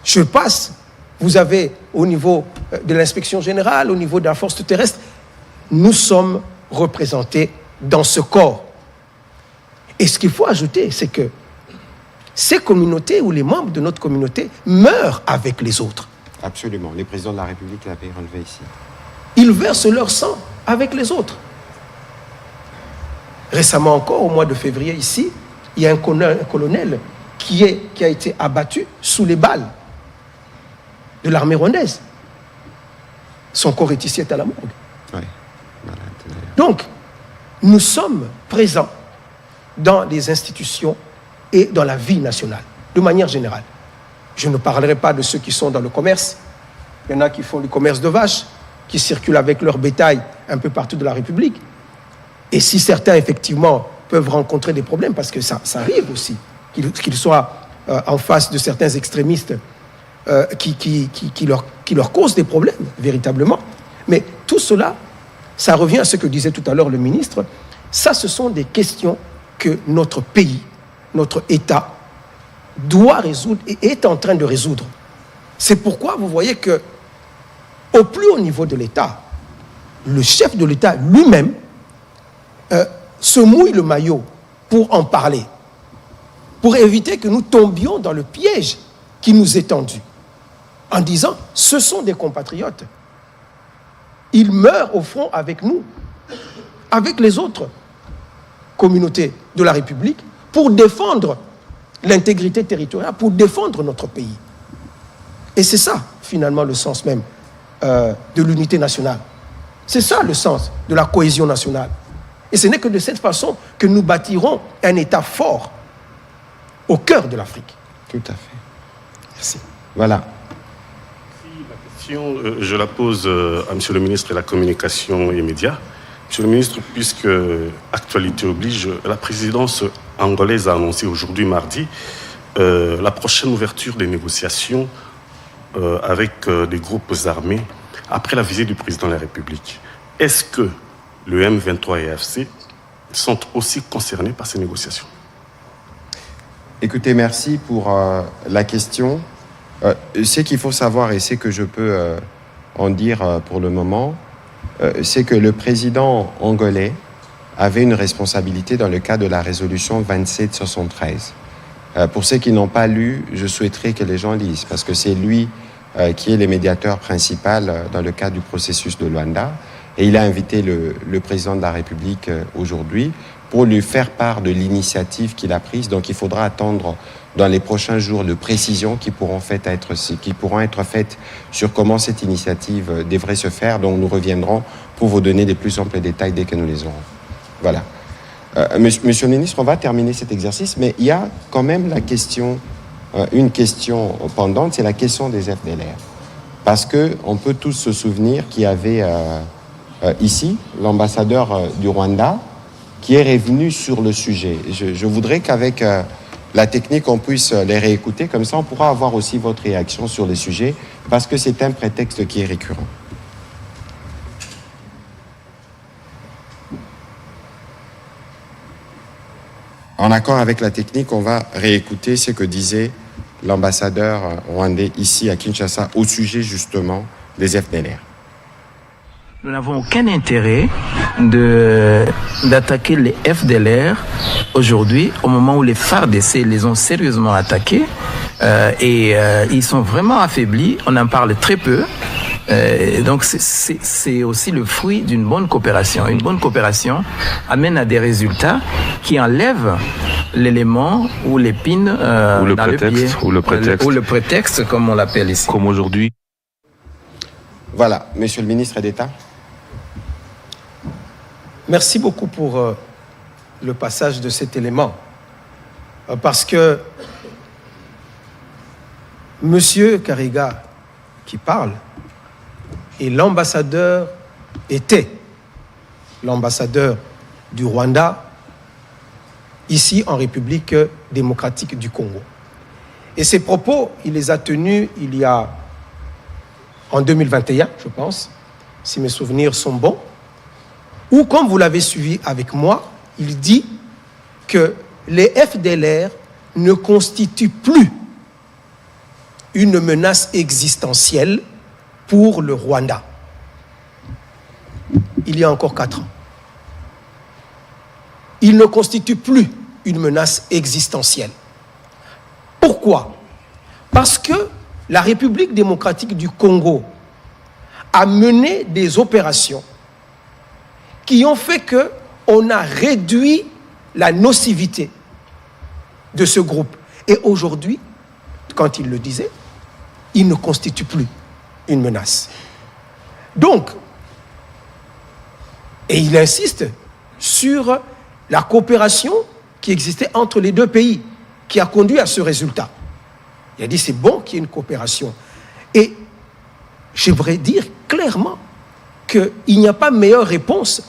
Je passe, vous avez au niveau de l'inspection générale, au niveau de la force terrestre, nous sommes représentés dans ce corps. Et ce qu'il faut ajouter, c'est que ces communautés ou les membres de notre communauté meurent avec les autres. Absolument. Les présidents de la République l'avaient relevé ici. Ils versent leur sang avec les autres. Récemment encore, au mois de février ici, il y a un colonel qui a été abattu sous les balles. de l'armée rwandaise. Son corps est ici, est à la morgue. Oui. Donc, nous sommes présents dans les institutions et dans la vie nationale, de manière générale. Je ne parlerai pas de ceux qui sont dans le commerce. Il y en a qui font du commerce de vaches, qui circulent avec leur bétail un peu partout de la République. Et si certains, effectivement, peuvent rencontrer des problèmes, parce que ça arrive aussi, qu'ils soient en face de certains extrémistes qui leur causent des problèmes, véritablement. Mais tout cela, ça revient à ce que disait tout à l'heure le ministre. Ça, ce sont des questions que notre pays, notre État, doit résoudre et est en train de résoudre. C'est pourquoi vous voyez que, au plus haut niveau de l'État, le chef de l'État lui-même se mouille le maillot pour en parler, pour éviter que nous tombions dans le piège qui nous est tendu, en disant « ce sont des compatriotes, ils meurent au front avec nous, avec les autres communautés de la République, pour défendre l'intégrité territoriale, pour défendre notre pays. » Et c'est ça, finalement, le sens même de l'unité nationale. C'est ça le sens de la cohésion nationale. Et ce n'est que de cette façon que nous bâtirons un État fort au cœur de l'Afrique. Tout à fait. Merci. Voilà. La question, je la pose à Monsieur le ministre de la Communication et Médias. Monsieur le ministre, puisque actualité oblige, la présidence angolaise a annoncé aujourd'hui, mardi, la prochaine ouverture des négociations avec des groupes armés après la visite du président de la République. Est-ce que le M23 et AFC sont aussi concernés par ces négociations? Écoutez, merci pour la question. Ce qu'il faut savoir, et ce que je peux en dire pour le moment, c'est que le président angolais avait une responsabilité dans le cadre de la résolution 2773. Pour ceux qui n'ont pas lu, je souhaiterais que les gens lisent, parce que c'est lui qui est le médiateur principal dans le cadre du processus de Luanda. Et il a invité le président de la République aujourd'hui pour lui faire part de l'initiative qu'il a prise. Donc il faudra attendre dans les prochains jours de précisions qui pourront être faites sur comment cette initiative devrait se faire. Donc nous reviendrons pour vous donner des plus amples détails dès que nous les aurons. Voilà. Monsieur le ministre, on va terminer cet exercice, mais il y a quand même la question, une question pendante, c'est la question des FDLR. Parce qu'on peut tous se souvenir qu'il y avait ici l'ambassadeur du Rwanda qui est revenu sur le sujet. Je voudrais qu'avec la technique, on puisse les réécouter, comme ça on pourra avoir aussi votre réaction sur le sujet, parce que c'est un prétexte qui est récurrent. En accord avec la technique, on va réécouter ce que disait l'ambassadeur rwandais ici à Kinshasa au sujet justement des FDLR. Nous n'avons aucun intérêt d'attaquer les FDLR aujourd'hui, au moment où les FARDC les ont sérieusement attaqués et ils sont vraiment affaiblis. On en parle très peu. Donc c'est aussi le fruit d'une bonne coopération. Une bonne coopération amène à des résultats qui enlèvent l'élément ou l'épine dans le pied. Ou le prétexte, comme on l'appelle ici. Comme aujourd'hui. Voilà, Monsieur le ministre d'État. Merci beaucoup pour le passage de cet élément. Parce que Monsieur Kariga qui parle et était l'ambassadeur du Rwanda ici en République démocratique du Congo. Et ces propos, il les a tenus en 2021, je pense, si mes souvenirs sont bons, où, comme vous l'avez suivi avec moi, il dit que les FDLR ne constituent plus une menace existentielle pour le Rwanda. Il y a encore 4 ans. Il ne constitue plus une menace existentielle. Pourquoi? Parce que la République démocratique du Congo a mené des opérations qui ont fait qu'on a réduit la nocivité de ce groupe. Et aujourd'hui, quand il le disait, il ne constitue plus une menace. Donc, et il insiste sur la coopération qui existait entre les deux pays, qui a conduit à ce résultat. Il a dit c'est bon qu'il y ait une coopération. Et j'aimerais dire clairement qu'il n'y a pas meilleure réponse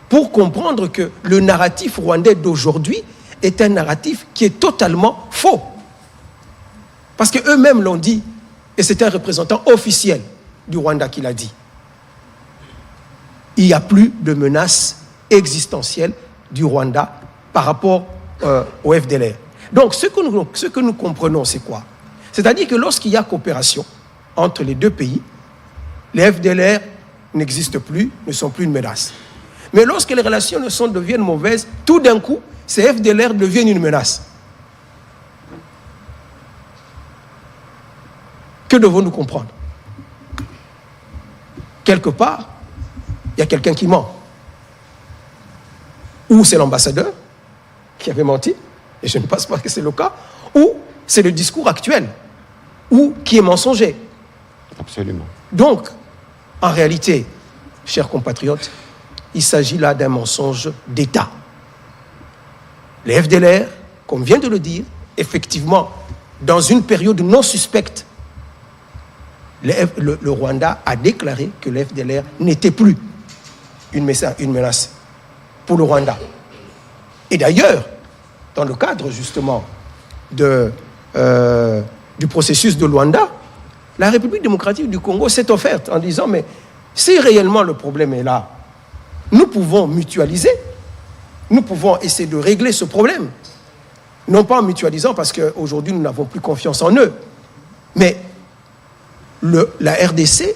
pour comprendre que le narratif rwandais d'aujourd'hui est un narratif qui est totalement faux. Parce qu'eux-mêmes l'ont dit, et c'est un représentant officiel du Rwanda qui l'a dit. Il n'y a plus de menace existentielle du Rwanda par rapport au FDLR. Donc, ce que nous comprenons, c'est quoi? C'est-à-dire que lorsqu'il y a coopération entre les deux pays, les FDLR n'existent plus, ne sont plus une menace. Mais lorsque les relations deviennent mauvaises, tout d'un coup, ces FDLR deviennent une menace. Que devons-nous comprendre? Quelque part, il y a quelqu'un qui ment. Ou c'est l'ambassadeur qui avait menti, et je ne pense pas que c'est le cas, ou c'est le discours actuel, ou qui est mensonger. Absolument. Donc, en réalité, chers compatriotes, il s'agit là d'un mensonge d'État. Les FDLR, comme vient de le dire, effectivement, dans une période non suspecte, le Rwanda a déclaré que les FDLR n'était plus une menace pour le Rwanda. Et d'ailleurs, dans le cadre justement du processus de Luanda, la République démocratique du Congo s'est offerte en disant, mais si réellement le problème est là, nous pouvons mutualiser, nous pouvons essayer de régler ce problème. Non pas en mutualisant parce qu'aujourd'hui nous n'avons plus confiance en eux, mais la RDC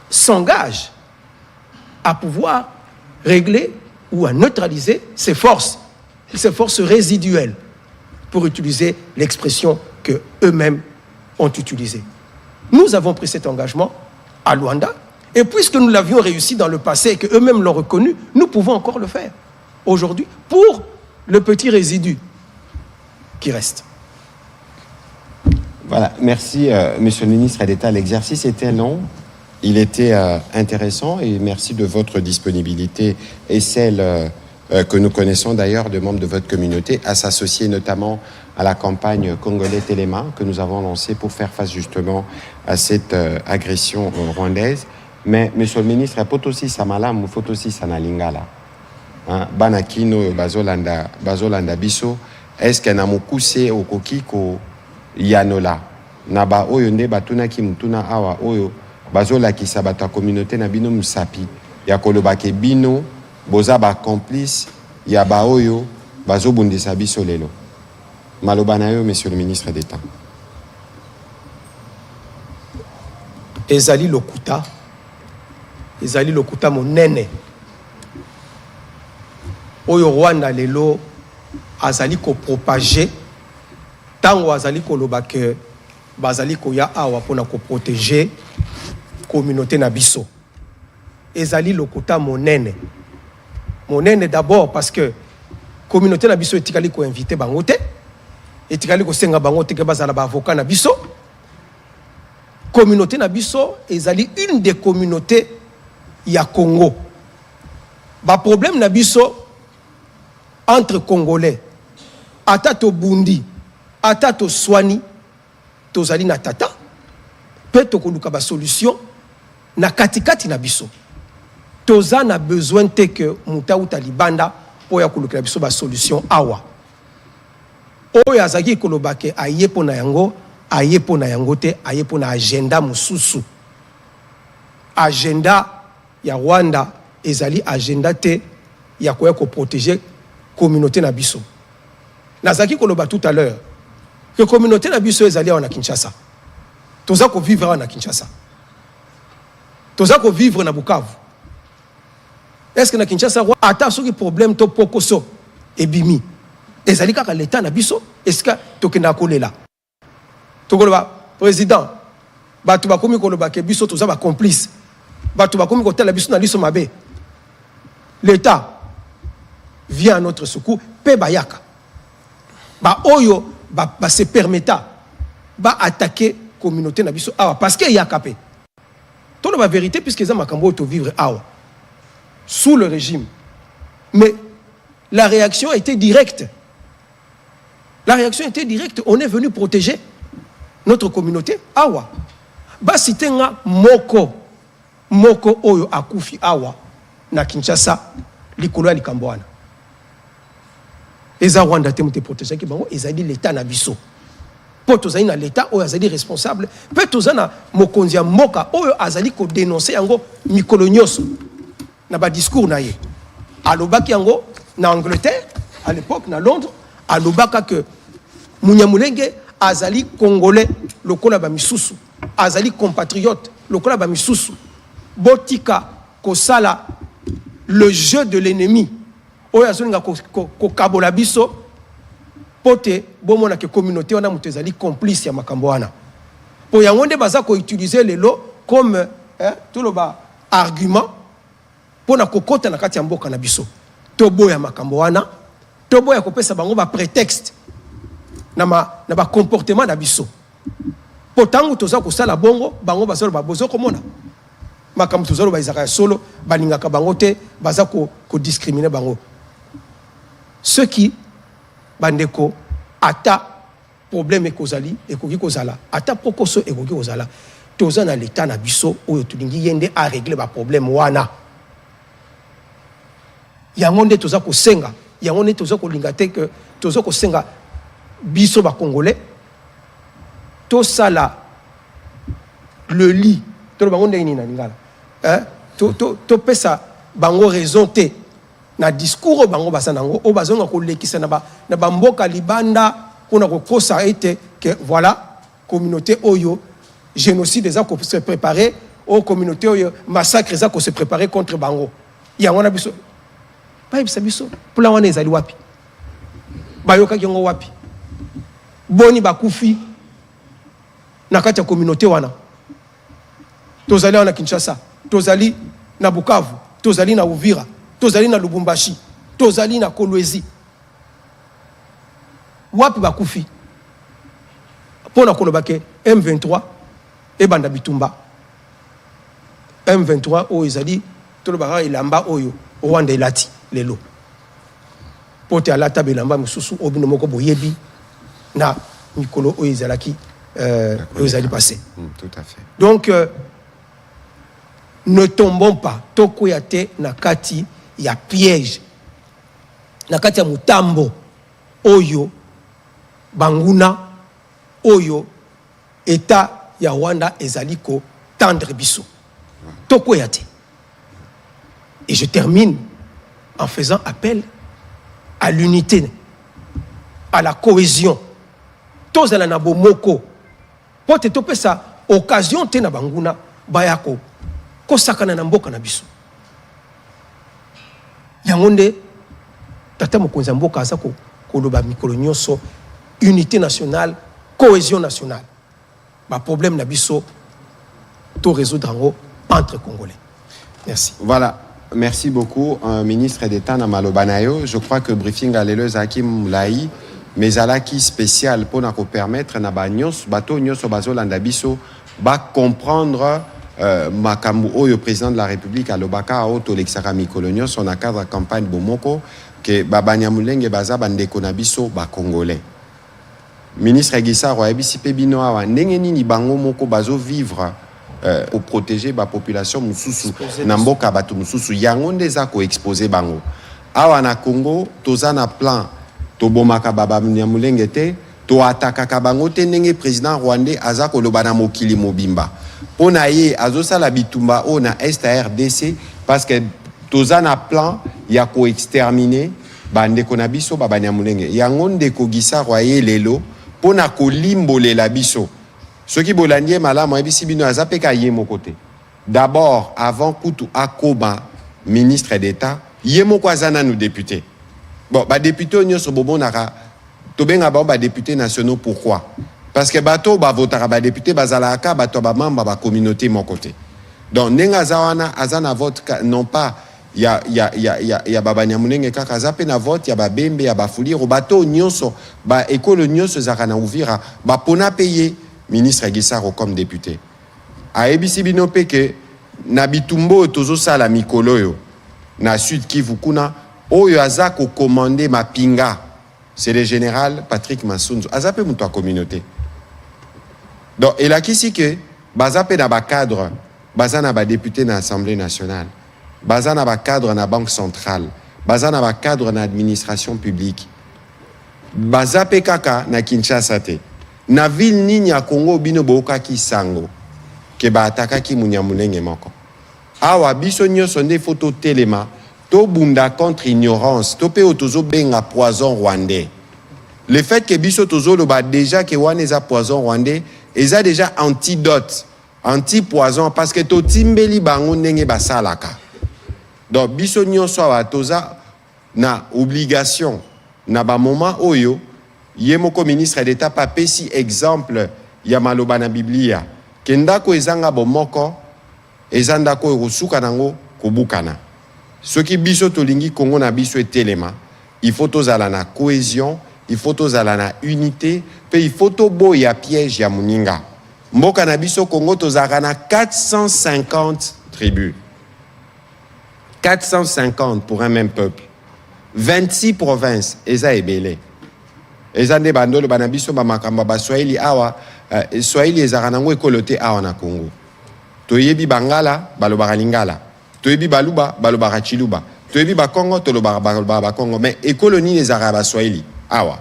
s'engage à pouvoir régler ou à neutraliser ces forces résiduelles, pour utiliser l'expression qu'eux-mêmes ont utilisée. Nous avons pris cet engagement à Luanda, et puisque nous l'avions réussi dans le passé et qu'eux-mêmes l'ont reconnu, nous pouvons encore le faire aujourd'hui pour le petit résidu qui reste. Voilà, merci Monsieur le ministre d'État. L'exercice était long, il était intéressant et merci de votre disponibilité et celle que nous connaissons d'ailleurs de membres de votre communauté à s'associer notamment à la campagne Congolais Téléma que nous avons lancée pour faire face justement à cette agression rwandaise. Mais Monsieur le ministre, il faut aussi Samala, il faut aussi Sanalingala. Banakino, Bazolanda Biso, est-ce qu'il y a un mokuse au kokiko yanola? Naba oyo nde batuna ki mutuna awa oyo bazola ki sabata communauté na bino musapi ya koloba ke bino boza ba complice ya ba oyo bazobundisa biso lelo. Maloba na yo Monsieur le ministre d'État. Ezali lokuta monene oyo Rwanda lelo azali ko propager tango azali ko loba ke bazali ko ya awa pona ko protéger communauté na biso. Ezali lokuta monene d'abord parce que communauté na biso etikali ko inviter bango te, etikali ko senga bango te ke bazala ba avocat na biso. Communauté na biso ezali une des communautés ya Congo. Ba problème na biso entre Congolais, atato bundi, atato swani, tozali na tata, pe tokoluka ba solution na katikati na biso. Toza na besoin te que muta uta libanda po ya koluka biso ba solution awa. Oyo azaki kolobake ayepo na yango, ayepo na yango te, ayepo na agenda mususu. Agenda ya Rwanda ezali agenda te ya koya ko protéger communauté na biso. Nazaki koloba tout à l'heure que communauté na biso ezali na Kinshasa. Toza ko vivre na Kinshasa. Toza ko vivre na Bukavu. Est-ce que na Kinshasa ata soki problème to pokoso ebimi ezali kaka l'état na biso? Est-ce que tokenda kolela? Tokoloba président batu bakomi koloba ke biso toza ba complice. Batu bakomi kotela biso na liso mabe. L'état vient à notre secours, pe bayaka. Ba oyo ba se permetta ba attaquer communauté na biso awa parce que ya kapé to la vérité puisque ça makambo to vivre awa sous le régime mais la réaction était directe. La réaction était directe. On est venu protéger notre communauté awa basi tenga moko oyo akufi awa na Kinshasa likolo ya likambo wana eza Rwanda te mote protéger ki bango ezali l'état na biso po tozali na l'état oyo azali responsable pe tozali na mokonzi ya mboka oyo azali ko dénoncer yango mikolo nyonso na ba discours na ye alobaki yango na Angleterre à l'époque na Londres alobaka que Munyamulenge azali congolais lokola ba misusu azali compatriote lokola ba misusu botika kosala le jeu de l'ennemi oyo azolinga ko kabola biso pote bomona ke communauté wana mutu ezali complice ya makambo wana po yango nde baza ko utiliser lelo comme tout le ba argument pona kokota na kati ya mboka na biso to boya makambo wana to boya kopesa bango ba prétexte na ba comportement na biso potangu toza ko sala bongo bango basolo ba bozo komona makambo tozalo ba izaka solo balingaka bango te baza ko discriminer bango ceux qui bandeko ata problème ekozali ekoki kozala ata pokoso ekoki kozala toza na l'état na biso oyo tulingi yende a régler ba problème wana yango nde toza ko senga yango nde toza ko linga te que toza ko senga biso ba congolais to sala le lit to bango nde ni na lingala to pesa bango raison te na discours bango basanango o bazonga ko lekisa na ba mboka libanda kuna ko kosa ete que voilà communauté oyo génocide za ko se préparer o communauté oyo massacre za ko se préparer contre bango yango na biso ba biso pula wana ezali wapi bayoka kiongo wapi boni bakufi na kati ya communauté wana tozali wana Kinshasa tozali na Bukavu tozali na Uvira tozali na Lubumbashi tozali na Kolwezi wapi bakufi pona kolobake M23 e banda bitumba M23 o ezali tolobaka ilamba oyo Rwanda elati lelo pote alata bilamba mususu obino moko boyebi na mikolo oyo ezalaki oyo ezali passé tout à fait donc ne tombons pas tokoya te na kati ya piège na kati ya mutambo oyo banguna oyo état ya Rwanda ezali ko tendre biso tokoya te. Et je termine en faisant appel à l'unité, à la cohésion. Tous na bomoko po te topesa occasion te na banguna bayako ko sakana na mboka na biso. Yangonde tata mokonzi mboka azako koloba mikolo nyonso unité nationale, cohésion nationale. Ba problème na biso to résoudre entre Congolais. Merci. Voilà. Merci beaucoup, ministre d'État Namalobanayo. Je crois que briefing à l'élève Hakim Laï, mais à la qui spécial pour nous permettre na bagnos bateau nyos bazolanda biso ba comprendre makambu oyo président de la République à Lobaka auto l'exakami coloniaux son cadre campagne bomoko que babanyamulenge baza bandeko na biso ba congolais. Ministre Gissa Royabisi Pebino awa ndenge nini bango moko bazo vivre pour protéger la population mususu namboka batu mususu yango ndeza ko exposer bango awa na Congo tozana plan to bomaka baba nyamulenge te to atakaka bango te ndenge président rwandais aza ko loba na mokili mobimba pona ye azosala bitumba o na est RDC parce que tozana plan ya ko exterminer bande ko na biso baba nyamulenge yango ndeko Gissa Roye lelo pona ko limbolela biso. Ce qui bolanier malamu ebisi bino azapeka yemo côté. D'abord avant Kutu Akoba ministre d'État, yemo kwazana nous députés. Bon, ba député onyoso bobo naka to benga ba députés nationaux pourquoi? Parce que bato ba votera ba député bazalaka bato ba membre ba communauté mon côté. Donc nenga zawana azana vote non pas ya baba nyamunenge kaka zape na vote ya ba bembe ya ba fuliro bato nyonso ba école nyonso zakana Uvira ba pona payer ministre Gisaro comme député. A ebisi bino peke na bitumbo tozo sala mikolo yo na Sud Kivu kuna oyo aza ko commander mapinga. C'est le général Patrick Massunzu. Aza pe muto a communauté. Donc et là kisi que baza pe na ba cadre, baza na ba député na Assemblée nationale, baza na ba cadre na Banque centrale, baza na ba cadre na administration publique. Baza pe kaka na Kinshasa te. Na ville nini ya Congo bino boka ki sango ke ba ataka ki Munyamulenge moko. Awa biso nyonso nde photo telema to bunda contre ignorance to pe otozo benga poison rwandais. Le fait que biso tozo lo ba déjà que wane za poison rwandais eza déjà antidote, anti-poison parce que to timbeli bango ndenge basalaka. Donc biso nyonso awa toza na obligation na ba moment oyo yemoko ministre d'État pa pesi exemple ya maloba na Biblia kendako ezanga bomoko ezandako erosuka nango kobukana soki biso tolingi Congo na biso etelema il faut tozala na cohésion, il faut tozala na unité pe il faut toboya piège ya muninga mboka na biso Congo tozala na 450 tribus 450 pour un même peuple 26 provinces eza ebele ezande bandolo banabiso ba makamba ba Swahili awa Swahili ezaka nango ekolote awa na Congo toyebi bangala balobaka lingala toyebi baluba balobaka chiluba toyebi ba Congo tolobaka ba Congo mais écolonie ezaka ba Swahili awa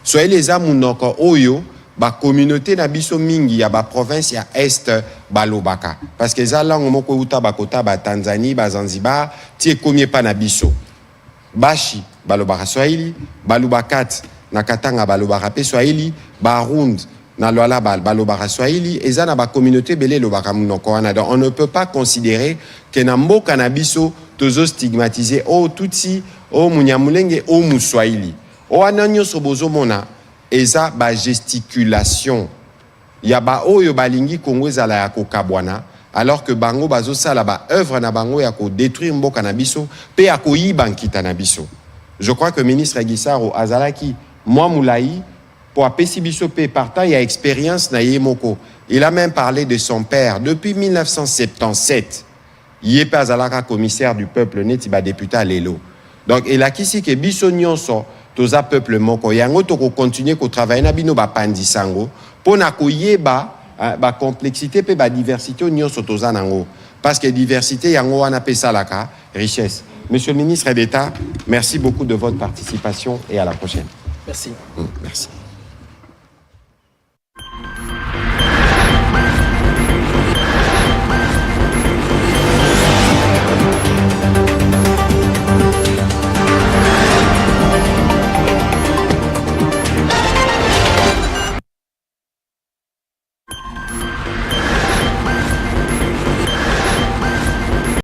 Swahili eza munoko oyo ba communauté na biso mingi ya ba province ya est balobaka parce que eza langue moko uta bakota ba Tanzanie ba Zanzibar tie komie pa na biso Bashi balobaka Swahili balubakat na Katanga balobaka pe Swahili Barund na Luala balobaka Swahili eza na ba communauté belé lobaka munoko wana. Donc on ne peut pas considérer que na mboka na biso tozo stigmatiser o Tutsi o Munyamulenge o Muswahili o ananyo sobozo mona eza ba gesticulation ya ba oyo balingi Congo ezala ya kokabwana alors que bango bazo sala ba œuvre na bango ya ko détruire mboka na biso pe ya ko yiba nkita na biso. Je crois que ministre Gisaro azalaki moi moulaï pour apesi biso pe partant il y a expérience na yemoko. Il a même parlé de son père depuis 1977. Yé azalaka commissaire du peuple neti ba député à Lelo. Donc il a kisi ke biso nyonso toza peuple moko yango to ko continuer ko travailler na bino ba pandisango pona ko yeba ba complexité pe ba diversité nyonso toza nango parce que diversité yango wana pe salaka richesse. Monsieur le ministre d'État, merci beaucoup de votre participation et à la prochaine. Merci. Merci.